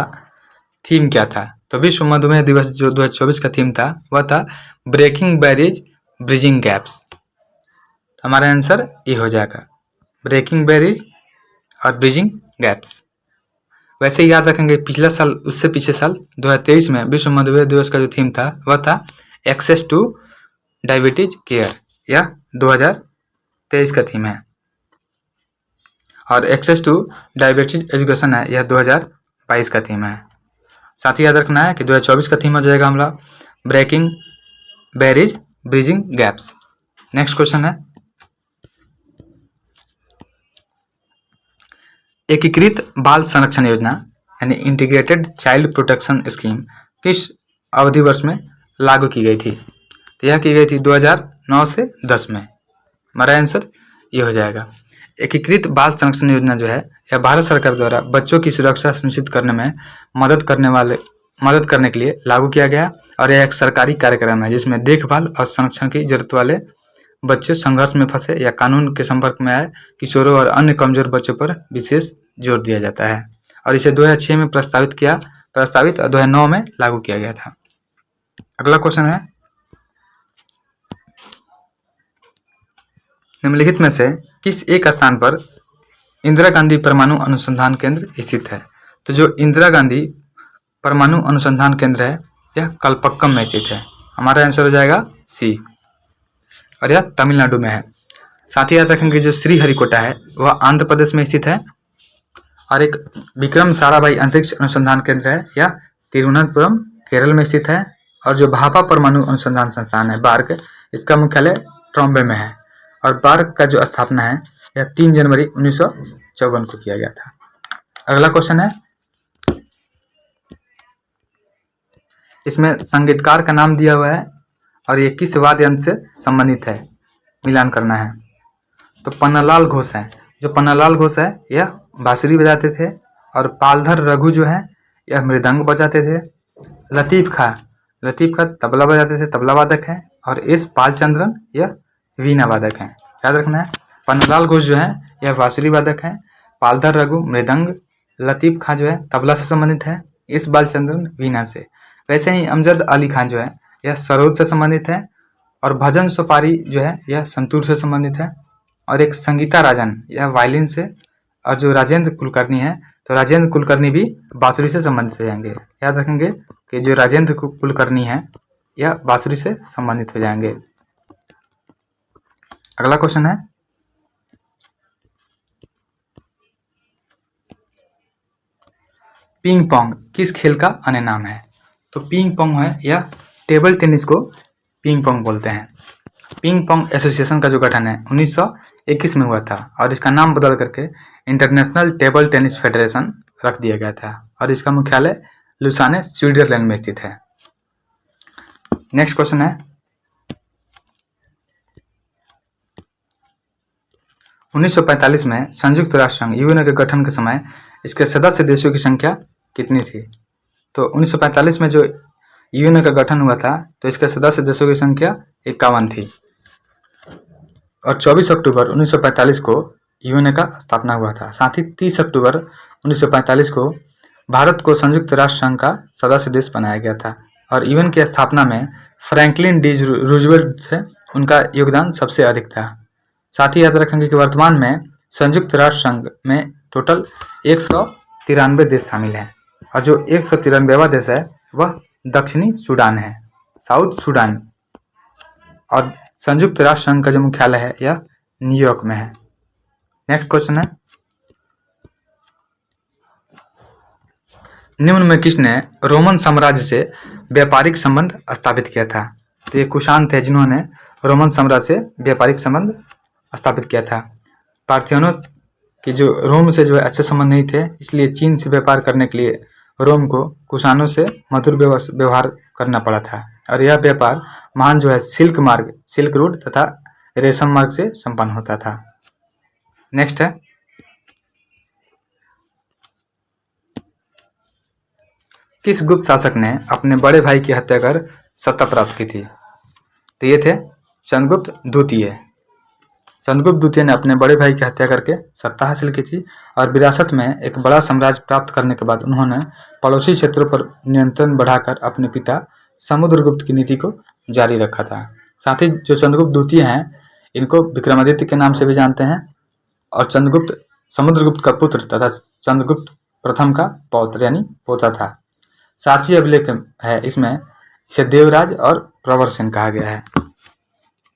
थीम क्या था? तो विश्व मधुमेह दिवस जो 2024 का थीम था वह था ब्रेकिंग बैरिज ब्रिजिंग गैप्स। हमारा आंसर ये हो जाएगा, ब्रेकिंग बैरिज और ब्रिजिंग गैप्स। वैसे ही याद रखेंगे पिछला साल, उससे पिछले साल 2023 में विश्व मधुमेह दिवस का जो थीम था वह था एक्सेस टू डायबिटीज केयर, यह 2023 का थीम है। और एक्सेस टू डायबिटीज एजुकेशन है, यह 2022 का थीम है। साथ ही याद रखना है कि 2024 का थीम हो जाएगा हमारा breaking barriers bridging gaps. Next question है एकीकृत बाल संरक्षण योजना यानी इंटीग्रेटेड चाइल्ड प्रोटेक्शन स्कीम किस अवधि वर्ष में लागू की गई थी? तो यह की गई थी 2009 से 10 में। हमारा आंसर ये हो जाएगा। एकीकृत बाल संरक्षण योजना जो है यह भारत सरकार द्वारा बच्चों की सुरक्षा सुनिश्चित करने में मदद करने के लिए लागू किया गया। और यह एक सरकारी कार्यक्रम है जिसमें देखभाल और संरक्षण की जरूरत वाले बच्चे, संघर्ष में फंसे या कानून के संपर्क में आए किशोरों और अन्य कमजोर बच्चों पर विशेष जोर दिया जाता है। और इसे 2006 में प्रस्तावित और 2009 में लागू किया गया था। अगला क्वेश्चन है निम्नलिखित में से किस एक स्थान पर इंदिरा गांधी परमाणु अनुसंधान केंद्र स्थित है? तो जो इंदिरा गांधी परमाणु अनुसंधान केंद्र है यह कलपक्कम में स्थित है। हमारा आंसर हो जाएगा सी, और यह तमिलनाडु में है। साथ ही याद रखेंगे जो श्रीहरिकोटा है वह आंध्र प्रदेश में स्थित है। और एक विक्रम साराभाई अंतरिक्ष अनुसंधान केंद्र है, यह तिरुवनंतपुरम केरल में स्थित है। और जो भाभा परमाणु अनुसंधान संस्थान है बार्क, इसका मुख्यालय ट्रॉम्बे में है। और बार्क का जो स्थापना है यह 3 जनवरी 1954 को किया गया था। अगला क्वेश्चन है इसमें संगीतकार का नाम दिया हुआ है और ये किस वाद्य यंत्र से संबंधित है, मिलान करना है। तो पन्नालाल घोष है, जो पन्नालाल घोष है यह बांसुरी बजाते थे, और पालधर रघु जो है यह मृदंग बजाते थे। लतीफ खां तबला बजाते थे, तबला वादक है। और एस पालचंद्रन यह वीणा वादक है, याद रखना है। पन्नालाल घोष जो है यह बांसुरी वादक है, पालधर रघु मृदंग, लतीफ खां जो है तबला से संबंधित है, एस बालचंद्रन वीणा से। वैसे ही अमजद अली खान जो है यह सरोद से संबंधित है, और भजन सोपारी जो है यह संतूर से संबंधित है। और एक संगीता राजन यह वायलिन से, और जो राजेंद्र कुलकर्णी है तो राजेंद्र कुलकर्णी भी बांसुरी से संबंधित हो जाएंगे। याद रखेंगे कि जो राजेंद्र कुलकर्णी है यह बांसुरी से संबंधित हो जाएंगे। अगला क्वेश्चन है, पिंग पोंग किस खेल का अन्य नाम है? तो पिंग पोंग है यह टेबल टेनिस को पिंग पोंग बोलते हैं। पिंग पोंग एसोसिएशन का जो गठन है 1921 में हुआ था, और इसका नाम बदल करके इंटरनेशनल टेबल टेनिस फेडरेशन रख दिया गया था, और इसका मुख्यालय लुसाने स्विट्जरलैंड में स्थित है। नेक्स्ट क्वेश्चन है, 1945 में संयुक्त राष्ट्र संघ यूएन के गठन के समय इसके सदस्य देशों की संख्या कितनी थी? तो 1945 में जो यूएन का गठन हुआ था तो इसके सदस्य देशों की संख्या 51 थी, और 24 अक्टूबर 1945 को यूएन का स्थापना हुआ था। साथ ही 30 अक्टूबर 1945 को भारत को संयुक्त राष्ट्र संघ का सदस्य देश बनाया गया था, और यूएन की स्थापना में फ्रैंकलिन डी रूजवेल्ट से उनका योगदान सबसे अधिक था। साथ ही याद रखेंगे कि वर्तमान में संयुक्त राष्ट्र संघ में टोटल 193 देश शामिल हैं, और जो 193वां देश है वह दक्षिणी सूडान है, साउथ सूडान। और संयुक्त राष्ट्र संघ का जो मुख्यालय है यह न्यूयॉर्क में है। नेक्स्ट क्वेश्चन है, निम्न में किसने रोमन साम्राज्य से व्यापारिक संबंध स्थापित किया था? तो ये कुषाण थे जिन्होंने रोमन साम्राज्य से व्यापारिक संबंध स्थापित किया था। पार्थियनों की जो रोम से जो है अच्छे संबंध नहीं थे, इसलिए चीन से व्यापार करने के लिए रोम को कुषाणों से मधुर व्यवहार करना पड़ा था, और यह व्यापार महान जो है सिल्क मार्ग, सिल्क रूट तथा रेशम मार्ग से संपन्न होता था। नेक्स्ट है, किस गुप्त शासक ने अपने बड़े भाई की हत्या कर सत्ता प्राप्त की थी? तो ये थे चंद्रगुप्त द्वितीय। चंद्रगुप्त द्वितीय ने अपने बड़े भाई की हत्या करके सत्ता हासिल की थी, और विरासत में एक बड़ा साम्राज्य प्राप्त करने के बाद उन्होंने पड़ोसी क्षेत्रों पर नियंत्रण बढ़ाकर अपने पिता समुद्रगुप्त की नीति को जारी रखा था। साथ ही जो चंद्रगुप्त द्वितीय हैं इनको विक्रमादित्य के नाम से भी जानते हैं, और चंद्रगुप्त समुद्रगुप्त का पुत्र तथा चंद्रगुप्त प्रथम का पौत्र यानी पोता था। सांची अभिलेख है, इसमें इसे देवराज और प्रवरसेन कहा गया है।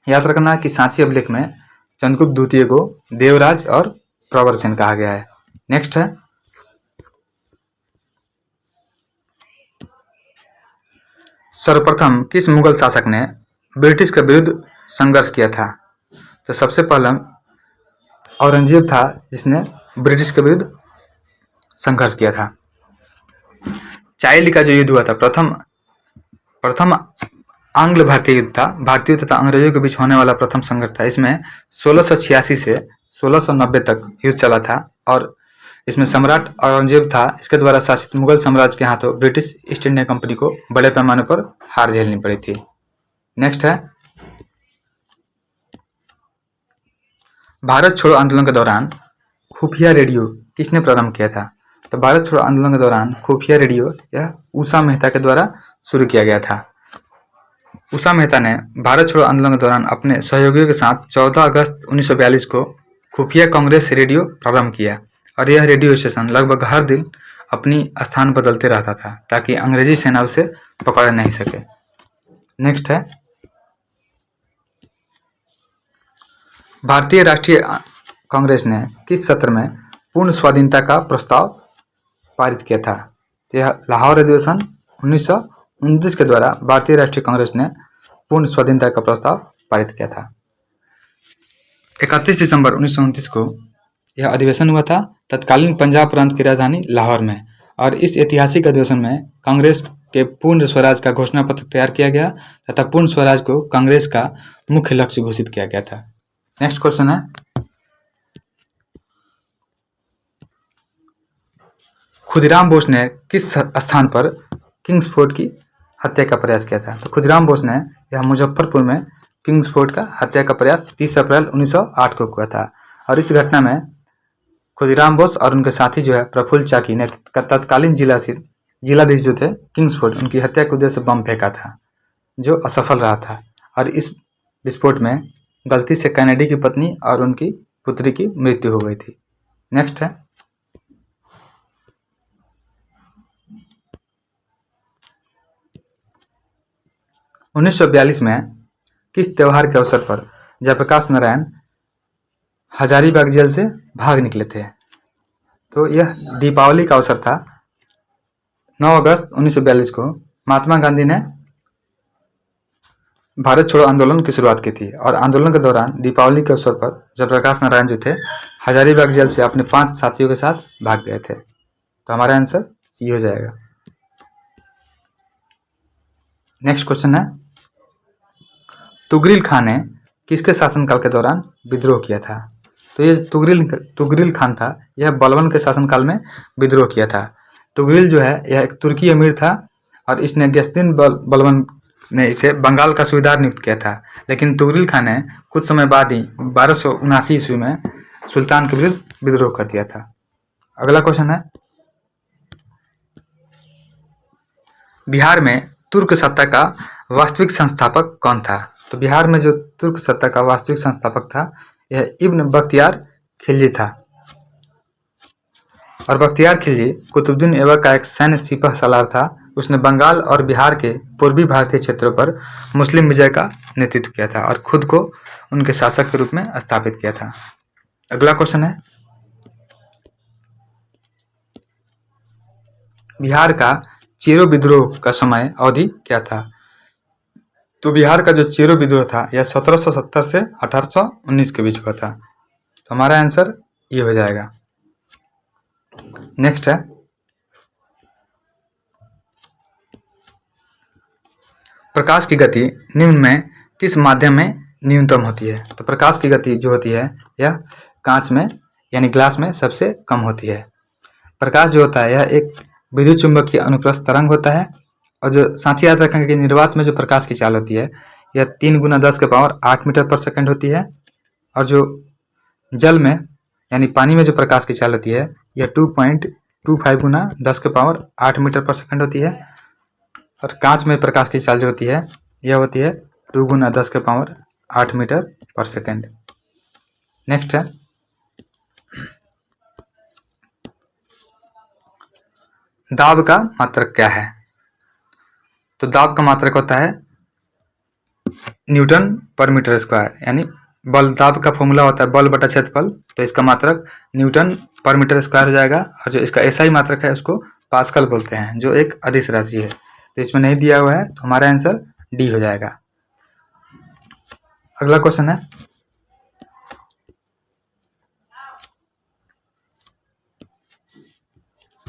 याद रखना कि सांची अभिलेख में चंद्रगुप्त द्वितीय को देवराज और प्रवरसेन कहा गया है। नेक्स्ट है, सर्वप्रथम किस मुगल शासक ने ब्रिटिश के विरुद्ध संघर्ष किया था? तो सबसे पहला औरंगजेब था जिसने ब्रिटिश के विरुद्ध संघर्ष किया था। चाइल्ड का जो युद्ध हुआ था, प्रथम आंग्ल भारतीय युद्ध था, भारतीयों तथा अंग्रेजों के बीच होने वाला प्रथम संघर्ष था। इसमें 1686 से 1690 तक युद्ध चला था, और इसमें सम्राट औरंगजेब था, इसके द्वारा शासित मुगल साम्राज्य के हाथों ब्रिटिश ईस्ट इंडिया कंपनी को बड़े पैमाने पर हार झेलनी पड़ी थी। नेक्स्ट है, भारत छोड़ो आंदोलन के दौरान खुफिया रेडियो किसने प्रारंभ किया था? तो भारत छोड़ो आंदोलन के दौरान खुफिया रेडियो यह उषा मेहता के द्वारा शुरू किया गया था। उषा मेहता ने भारत छोड़ो आंदोलन के दौरान अपने सहयोगियों के साथ 14 अगस्त 1942 को खुफिया कांग्रेस रेडियो प्रारंभ किया, और यह रेडियो स्टेशन लगभग हर दिन अपनी स्थान बदलते रहता था ताकि अंग्रेजी सेना उसे पकड़ नहीं सके। नेक्स्ट है, भारतीय राष्ट्रीय कांग्रेस ने किस सत्र में पूर्ण स्वाधीनता का प्रस्ताव पारित किया था? तो यह लाहौर अधिवेशन 1929 के द्वारा भारतीय राष्ट्रीय कांग्रेस ने पूर्ण स्वाधीनता का प्रस्ताव पारित किया था। 31 दिसंबर 1929 को यह अधिवेशन हुआ था तत्कालीन पंजाब प्रांत की राजधानी लाहौर में, और इस ऐतिहासिक अधिवेशन में कांग्रेस के पूर्ण स्वराज का घोषणा पत्र तैयार किया गया तथा पूर्ण स्वराज को कांग्रेस का मुख्य लक्ष्य घोषित किया गया था। नेक्स्ट क्वेश्चन है, खुदीराम बोस ने किस स्थान पर किंग्सफोर्ड की हत्या का प्रयास किया था? तो खुदीराम बोस ने यह मुजफ्फरपुर में किंग्सफोर्ड का हत्या का प्रयास 30 अप्रैल 1908 को हुआ था। और इस घटना में खुदीराम बोस और उनके साथी जो है प्रफुल्ल चाकी ने तत्कालीन जिलाधीश जो थे किंग्सफोर्ड, उनकी हत्या के उद्देश्य से बम फेंका था जो असफल रहा था। और इस विस्फोट में गलती से कैनेडी की पत्नी और उनकी पुत्री की मृत्यु हो गई थी। नेक्स्ट है, उन्नीस 1942 में किस त्योहार के अवसर पर जयप्रकाश नारायण हजारीबाग जेल से भाग निकले थे? तो यह दीपावली का अवसर था। 9 अगस्त 1942 को महात्मा गांधी ने भारत छोड़ो आंदोलन की शुरुआत की थी और आंदोलन के दौरान दीपावली के अवसर पर जयप्रकाश नारायण जो थे हजारीबाग जेल से अपने 5 साथियों के साथ भाग गए थे। तो हमारा आंसर सी हो जाएगा। नेक्स्ट क्वेश्चन है, तुगरिल खान ने किसके शासनकाल के दौरान विद्रोह किया था? तो ये तुगरिल खान था, यह बलबन के शासनकाल में विद्रोह किया था। तुगरिल जो है यह एक तुर्की अमीर था और इसने गयासुद्दीन बलबन ने इसे बंगाल का सूबेदार नियुक्त किया था। लेकिन तुगरिल खान ने कुछ समय बाद ही 1279 ईस्वी में सुल्तान के विरुद्ध विद्रोह कर दिया था। अगला क्वेश्चन है, बिहार में तुर्क सत्ता का वास्तविक संस्थापक कौन था? तो बिहार में जो तुर्क सत्ता का वास्तविक संस्थापक था यह इब्न बख्तियार खिलजी था। और बख्तियार खिलजी कुतुबुद्दीन ऐबक का एक सैन्य सिपह सालार था। उसने बंगाल और बिहार के पूर्वी भारतीय क्षेत्रों पर मुस्लिम विजय का नेतृत्व किया था और खुद को उनके शासक के रूप में स्थापित किया था। अगला क्वेश्चन है, बिहार का चेरो विद्रोह का समय अवधि क्या था? तो बिहार का जो चेरो विद्रोह था यह 1770 से 1819 के बीच हुआ था। तो हमारा आंसर ये हो जाएगा। नेक्स्ट है, प्रकाश की गति निम्न में किस माध्यम में न्यूनतम होती है? तो प्रकाश की गति जो होती है यह कांच में यानी ग्लास में सबसे कम होती है। प्रकाश जो होता है यह एक विद्युत चुंबकीय अनुप्रस्थ तरंग होता है और जो साथ ही याद रखेंगे कि निर्वात में जो प्रकाश की चाल होती है यह 3 × 10⁸ मीटर पर सेकंड होती है और जो जल में यानी पानी में जो प्रकाश की चाल होती है यह 2.25 × 10⁸ मीटर पर सेकंड होती है और कांच में प्रकाश की चाल जो होती है यह होती है 2 × 10⁸ मीटर पर सेकंड। नेक्स्ट है, दाब का मात्रक क्या है? तो दाब का मात्रक होता है न्यूटन पर मीटर स्क्वायर, यानी बल दाब का फॉर्मूला होता है बल बटा क्षेत्रफल, तो इसका मात्रक न्यूटन पर मीटर स्क्वायर हो जाएगा। और जो इसका एसआई मात्रक है उसको पास्कल बोलते हैं जो एक अदिश राशि है। तो इसमें नहीं दिया हुआ है तो हमारा आंसर डी हो जाएगा। अगला क्वेश्चन है,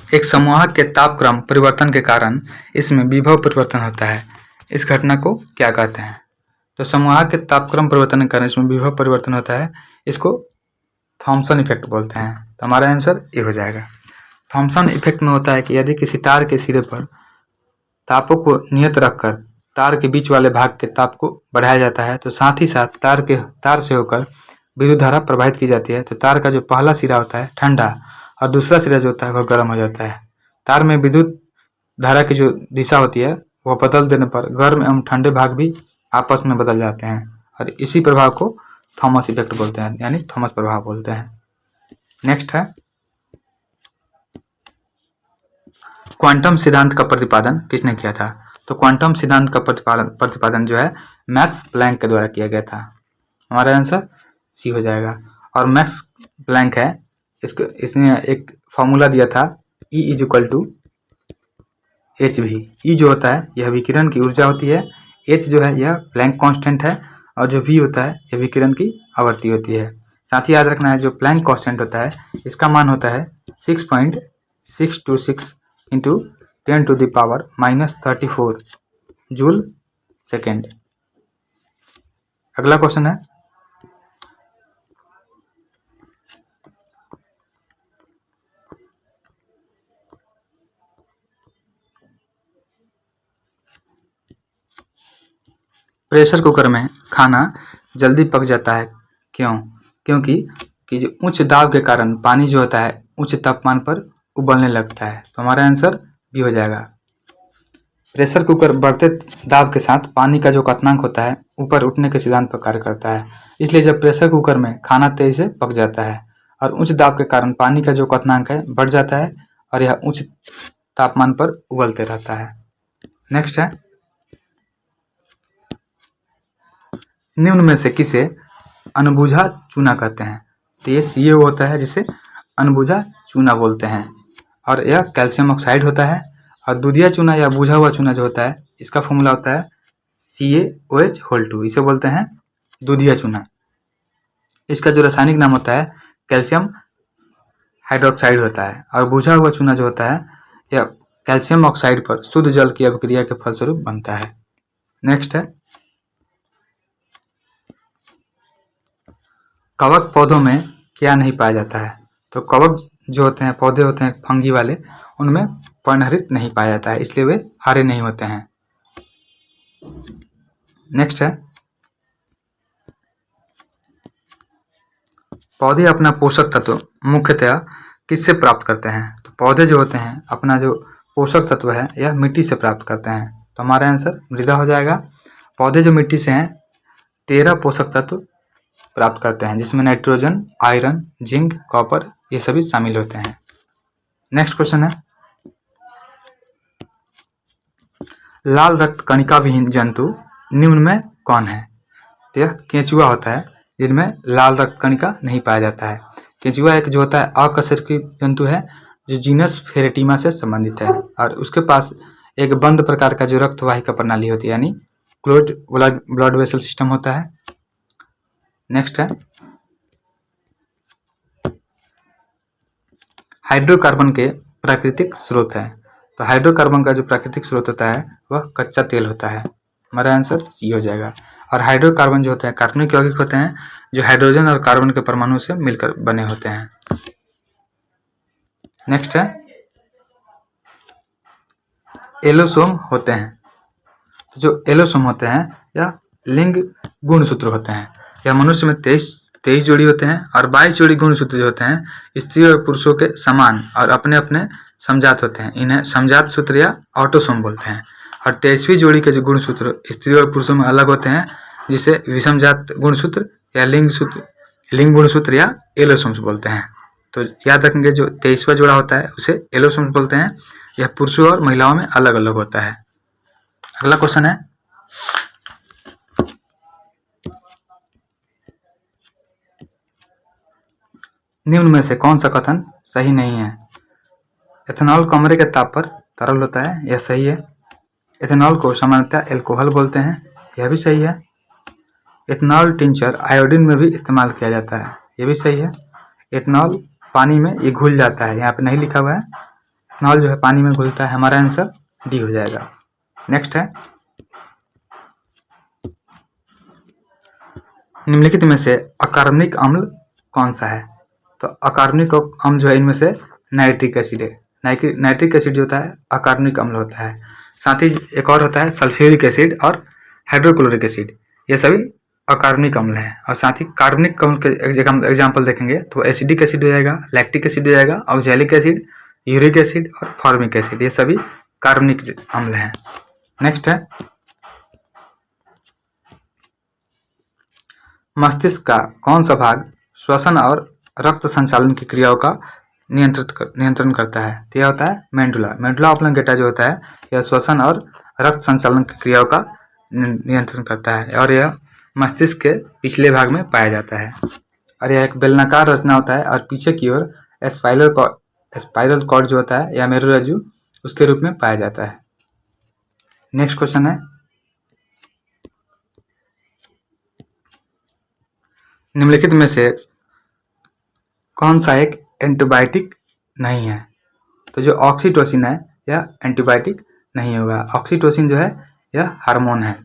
एक समूहक के तापक्रम परिवर्तन के कारण इसमें विभव परिवर्तन होता है, इस घटना को क्या कहते हैं? तो समूहक के तापक्रम परिवर्तन के कारण इसमें विभव परिवर्तन होता है, इसको थॉमसन इफेक्ट बोलते हैं। तो हमारा आंसर ये हो जाएगा। थॉमसन इफेक्ट में होता है कि यदि किसी तार के सिरे पर तापों को नियत रखकर तार के बीच वाले भाग के ताप को बढ़ाया जाता है तो साथ ही साथ तार से होकर विद्युत धारा प्रवाहित की जाती है। तो तार का जो पहला सिरा होता है ठंडा और दूसरा सिरा जो होता है वह गर्म हो जाता है। तार में विद्युत धारा की जो दिशा होती है वह बदल देने पर गर्म एवं ठंडे भाग भी आपस में बदल जाते हैं और इसी प्रभाव को थॉमस इफेक्ट बोलते हैं, यानी थॉमस प्रभाव बोलते हैं। नेक्स्ट है, क्वांटम सिद्धांत का प्रतिपादन किसने किया था? तो क्वांटम सिद्धांत का प्रतिपादन जो है मैक्स प्लैंक के द्वारा किया गया था। हमारा आंसर सी हो जाएगा। और मैक्स प्लैंक है, इसने एक फॉर्मूला दिया था E = hv। E जो होता है यह विकिरण की ऊर्जा होती है, H जो है यह प्लैंक कांस्टेंट है और जो V होता है यह विकिरण की आवृत्ति होती है। साथ ही याद रखना है जो प्लैंक कांस्टेंट होता है इसका मान होता है 6.626 × 10⁻⁻34 जूल सेकेंड। अगला क्वेश्चन है, प्रेशर कुकर में खाना जल्दी पक जाता है क्यों? क्योंकि जो उच्च दाब के कारण पानी जो होता है उच्च तापमान पर उबलने लगता है। तो हमारा आंसर भी हो जाएगा। प्रेशर कुकर बढ़ते दाब के साथ पानी का जो क्वथनांक होता है ऊपर उठने के सिद्धांत पर कार्य करता है। इसलिए जब प्रेशर कुकर में खाना तेजी से पक जाता है और उच्च दाब के कारण पानी का जो क्वथनांक है बढ़ जाता है और यह उच्च तापमान पर उबलते रहता है। नेक्स्ट है, निम्न में से किसे अनबुझा चूना कहते हैं? तो ये CaO होता है जिसे अनबुझा चूना बोलते हैं और यह कैल्शियम ऑक्साइड होता है। और दूधिया चूना या बुझा हुआ चूना जो होता है इसका फॉर्मूला होता है CaOH2, इसे बोलते हैं दूधिया चूना। इसका जो रासायनिक नाम होता है कैल्शियम हाइड्रोक्साइड होता है। और बुझा हुआ चूना जो होता है यह कैल्शियम ऑक्साइड पर शुद्ध जल की अभिक्रिया के फलस्वरूप बनता है। नेक्स्ट है, कवक पौधों में क्या नहीं पाया जाता है? तो कवक जो होते हैं पौधे होते हैं फंगी वाले, उनमें पर्णहरित नहीं पाया जाता है, इसलिए वे हरे नहीं होते हैं। नेक्स्ट है, पौधे अपना पोषक तत्व मुख्यतया किससे प्राप्त करते हैं? तो पौधे जो होते हैं अपना जो पोषक तत्व है यह मिट्टी से प्राप्त करते हैं। तो हमारा आंसर मृदा हो जाएगा। पौधे जो मिट्टी से हैं 13 पोषक तत्व प्राप्त करते हैं जिसमें नाइट्रोजन, आयरन, जिंक, कॉपर ये सभी शामिल होते हैं। नेक्स्ट क्वेश्चन है, लाल रक्त कणिका विहीन जंतु निम्न में कौन है? तो यह केंचुआ होता है जिनमें लाल रक्त कणिका नहीं पाया जाता है। केंचुआ एक जो होता है अकशेरुकी जंतु है जो जीनस फेरेटिमा से संबंधित है और उसके पास एक बंद प्रकार का जो रक्त वाहिका प्रणाली होती है यानी क्लोज्ड ब्लड वेसल सिस्टम होता है। नेक्स्ट है, हाइड्रोकार्बन के प्राकृतिक स्रोत है। तो हाइड्रोकार्बन का जो प्राकृतिक स्रोत होता है वह कच्चा तेल होता है। हमारा आंसर सी हो जाएगा। और हाइड्रोकार्बन जो होते हैं कार्बनिक यौगिक होते हैं जो हाइड्रोजन और कार्बन के परमाणु से मिलकर बने होते हैं। नेक्स्ट है, एलोसोम होते हैं। तो जो एलोसोम होते हैं यह लिंग गुणसूत्र होते हैं। यह मनुष्य में 23 जोड़ी होते हैं और 22 जोड़ी गुणसूत्र जो होते हैं स्त्री और पुरुषों के समान और अपने अपने समजात होते हैं। इन्हें समजात सूत्र या ऑटोसोम बोलते हैं। और 23वीं जोड़ी के जो गुणसूत्र स्त्री और पुरुषों में अलग होते हैं जिसे विषमजात गुणसूत्र या लिंग गुणसूत्र या एलोसोम्स बोलते हैं। तो याद रखेंगे जो 23वां जोड़ा होता है उसे एलोसोम्स बोलते हैं। यह पुरुषों और महिलाओं में अलग अलग होता है। अगला क्वेश्चन है, निम्न में से कौन सा कथन सही नहीं है? एथेनॉल कमरे के ताप पर तरल होता है, यह सही है। एथेनॉल को सामान्यतः एल्कोहल बोलते हैं, यह भी सही है। एथेनॉल टिंचर आयोडीन में भी इस्तेमाल किया जाता है, यह भी सही है। एथेनॉल पानी में ये घुल जाता है, यहाँ पे नहीं लिखा हुआ है। एथेनॉल जो है पानी में घुलता है। हमारा आंसर डी हो जाएगा। नेक्स्ट है, निम्नलिखित में से अकार्बनिक अम्ल कौन सा है? तो अकार्बनिक अम्ल जो है इनमें से नाइट्रिक एसिड है। नाइट्रिक एसिड जो होता है अकार्बनिक अम्ल होता है। साथ ही एक और होता है सल्फ्यूरिक एसिड और हाइड्रोक्लोरिक एसिड, ये सभी अकार्बनिक अम्ल हैं। और साथ ही कार्बनिक अम्ल के एग्जाम्पल देखेंगे तो एसिडिक एसिड हो जाएगा, लैक्टिक एसिड हो जाएगा, ऑक्सैलिक एसिड, यूरिक एसिड और फॉर्मिक एसिड, ये सभी कार्बनिक अम्ल हैं। नेक्स्ट है, मस्तिष्क का कौन सा भाग श्वसन और रक्त संचालन की क्रियाओं का नियंत्रण करता है? तो यह होता है मेडुला। मेडुला ऑब्लंगेटा जो होता है यह श्वसन और रक्त संचालन की क्रियाओं का नियंत्रण करता है और यह मस्तिष्क के पिछले भाग में पाया जाता है। और यह एक बेलनाकार रचना होता है और पीछे की ओर स्पाइरल कॉर्ड जो होता है या मेरुरज्जु उसके रूप में पाया जाता है। नेक्स्ट क्वेश्चन है, निम्नलिखित में से कौन सा एक एंटीबायोटिक नहीं है? तो जो ऑक्सीटोसिन है यह एंटीबायोटिक नहीं होगा। ऑक्सीटोसिन जो है यह हार्मोन है।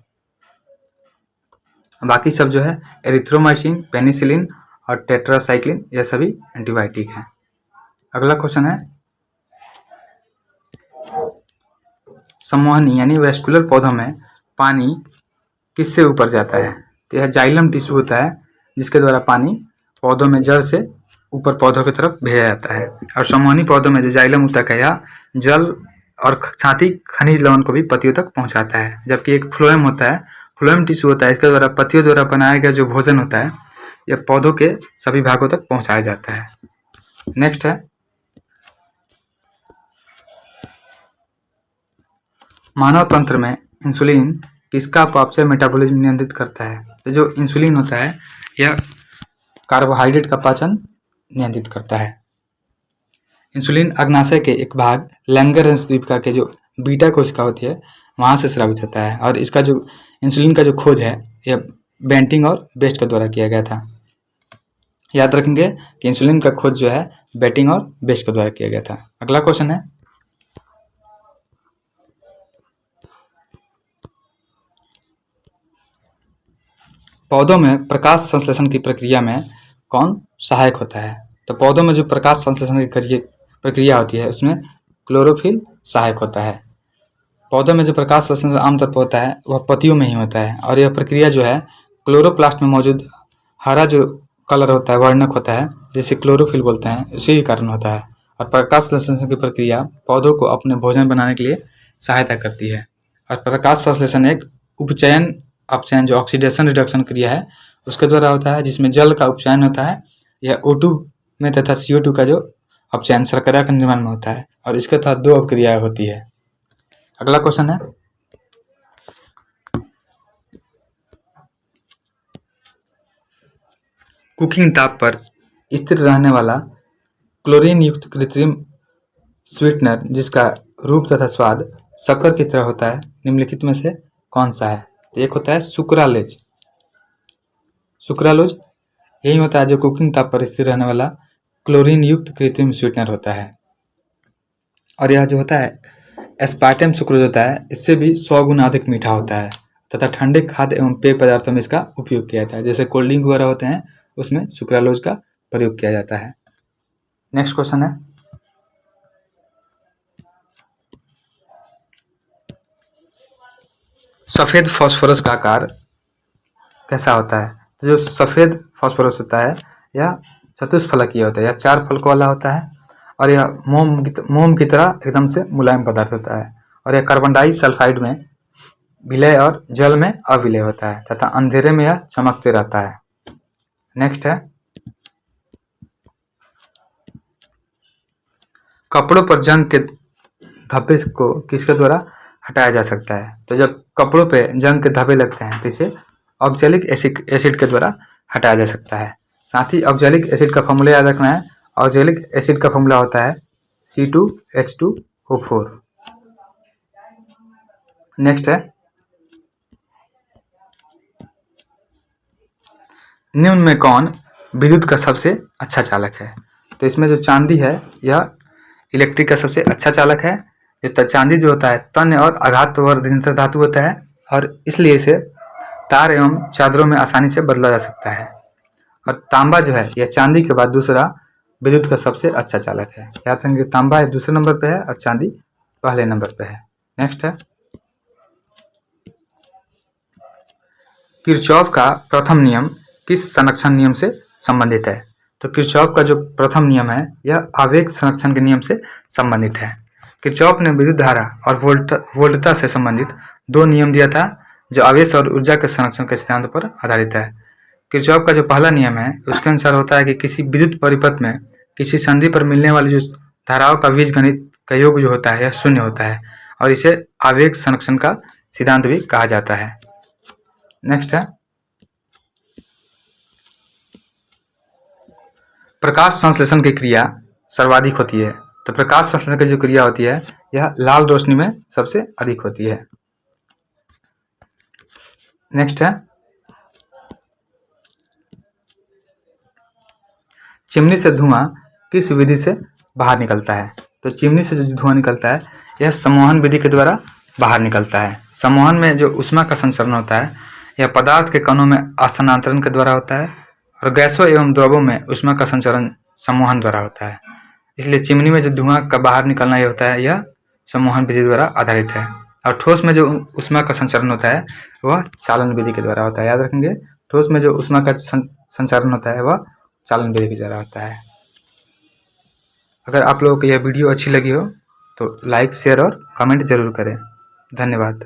बाकी सब जो है एरिथ्रोमाइसिन, पेनिसिलिन और टेट्रासाइक्लिन यह सभी एंटीबायोटिक हैं। अगला क्वेश्चन है संवहनी यानी वेस्कुलर पौधों में पानी किससे ऊपर जाता है? तो यह जाइलम टिश्यू होता है जिसके द्वारा पानी पौधों में जड़ से ऊपर पौधों की तरफ भेजा जाता है। और संवहनी पौधों में जो जाइलम ऊतक है यह जल और साथ ही खनिज लवण को भी पत्तियों तक पहुंचाता है। जबकि एक फ्लोएम होता है, फ्लोएम टिश्यू होता है, इसके द्वारा पत्तियों द्वारा बनाया गया जो भोजन होता है यह पौधों के सभी भागों तक पहुंचाया जाता है। नेक्स्ट है मानव तंत्र में इंसुलिन किसका उपापचय मेटाबॉलिज्म नियंत्रित करता है? तो जो इंसुलिन होता है यह कार्बोहाइड्रेट का पाचन नियंत्रित करता है। इंसुलिन अग्नाशय के एक भाग लैंगरहंस द्वीपिका के जो बीटा कोशिका होती है वहां से स्रावित होता है। और इसका जो इंसुलिन का जो खोज है यह बेंटिंग और बेस्ट के द्वारा किया गया था। याद रखेंगे कि इंसुलिन का खोज जो है बेंटिंग और बेस्ट के द्वारा किया गया था। अगला क्वेश्चन है पौधों में प्रकाश संश्लेषण की प्रक्रिया में कौन सहायक होता है? तो पौधों में जो प्रकाश संश्लेषण की प्रक्रिया होती है उसमें क्लोरोफिल सहायक होता है। पौधों में जो प्रकाश संश्लेषण आमतौर पर होता है वह पत्तियों में ही होता है और यह प्रक्रिया जो है क्लोरोप्लास्ट में मौजूद हरा जो कलर होता है, वर्णक होता है, जिसे क्लोरोफिल बोलते हैं, उसी के कारण होता है। और प्रकाश संश्लेषण की प्रक्रिया पौधों को अपने भोजन बनाने के लिए सहायता करती है। और प्रकाश संश्लेषण एक अपचयन जो ऑक्सीडेशन रिडक्शन क्रिया है उसके द्वारा होता है, जिसमें जल का उपचयन होता है। यह O2 में तथा CO2 का जो अपचयन शर्करा के निर्माण में होता है और इसके तहत दो अपक्रियाएं होती है। अगला क्वेश्चन है कुकिंग ताप पर स्थिर रहने वाला क्लोरीन युक्त कृत्रिम स्वीटनर जिसका रूप तथा स्वाद शक्कर की तरह होता है निम्नलिखित में से कौन सा है? एक होता है सुक्रालोज। सुक्रालोज यही होता है जो कुकिंग ताप पर स्थिर रहने वाला क्लोरीन युक्त कृत्रिम स्वीटनर होता है। और यह जो होता है एस्पार्टम सुक्रोज होता है, इससे भी 100 गुना अधिक मीठा होता है तथा ठंडे खाद्य एवं पेय पदार्थों में इसका उपयोग किया जाता है। जैसे कोल्ड ड्रिंक वगैरह होते हैं उसमें सुक्रालोज का प्रयोग किया जाता है। नेक्स्ट क्वेश्चन है सफेद फास्फोरस का आकार कैसा होता है? तो जो सफेद फास्फोरस होता है यह चतुष्फलकीय होता है, यह 4 फलकों वाला होता है और यह मोम की तरह एकदम से मुलायम पदार्थ होता है। और यह कार्बन डाइसल्फाइड में विलय और जल में अविलय होता है तथा अंधेरे में यह चमकते रहता है। नेक्स्ट है कपड़ों पर जंग के धब्बे को किसके द्वारा हटाया जा सकता है? तो जब कपड़ों पे जंग के धब्बे लगते हैं तो इसे ऑक्जेलिक एसिड के द्वारा हटाया जा सकता है। साथ ही ऑक्जेलिक एसिड का फॉर्मूला याद रखना है। ऑक्जेलिक एसिड का फॉर्मूला होता है C2H2O4। नेक्स्ट है निम्न में कौन विद्युत का सबसे अच्छा चालक है? तो इसमें जो चांदी है यह इलेक्ट्रिक का सबसे अच्छा चालक है। चांदी जो होता है तन्य और आघात वर्धक धातु होता है और इसलिए इसे तार एवं चादरों में आसानी से बदला जा सकता है। और तांबा जो है यह चांदी के बाद दूसरा विद्युत का सबसे अच्छा चालक है। याद रखेंगे तांबा दूसरे नंबर पे है और चांदी पहले नंबर पे है। नेक्स्ट है किरचॉफ का प्रथम नियम किस संरक्षण नियम से संबंधित है? तो किरचॉफ का जो प्रथम नियम है यह आवेग संरक्षण के नियम से संबंधित है। किरचॉफ ने विद्युत धारा और वोल्टता से संबंधित 2 नियम दिया था जो आवेश और ऊर्जा के संरक्षण के सिद्धांत पर आधारित है। किरचॉफ का जो पहला नियम है उसके अनुसार होता है कि किसी विद्युत परिपथ में किसी संधि पर मिलने वाली जो धाराओं का बीजगणित का योग जो होता है यह 0 होता है और इसे आवेग संरक्षण का सिद्धांत भी कहा जाता है। नेक्स्ट है प्रकाश संश्लेषण की क्रिया सर्वाधिक होती है। तो प्रकाश संश्लेषण की जो क्रिया होती है यह लाल रोशनी में सबसे अधिक होती है। नेक्स्ट है चिमनी से धुआं किस विधि से बाहर निकलता है? तो चिमनी से जो धुआं निकलता है यह संवहन विधि के द्वारा बाहर निकलता है। संवहन में जो ऊष्मा का संचरण होता है यह पदार्थ के कणों में स्थानांतरण के द्वारा होता है और गैसों एवं द्रवों में ऊष्मा का संचरण संवहन द्वारा होता है। इसलिए चिमनी में जो धुआं का बाहर निकलना ये होता है यह संवहन विधि द्वारा आधारित है। और ठोस में जो ऊष्मा का संचरण होता है वह चालन विधि के द्वारा होता है। याद रखेंगे, ठोस में जो ऊष्मा का संचरण होता है वह चालन विधि के द्वारा होता है। अगर आप लोगों को यह वीडियो अच्छी लगी हो तो लाइक, शेयर और कमेंट जरूर करें। धन्यवाद।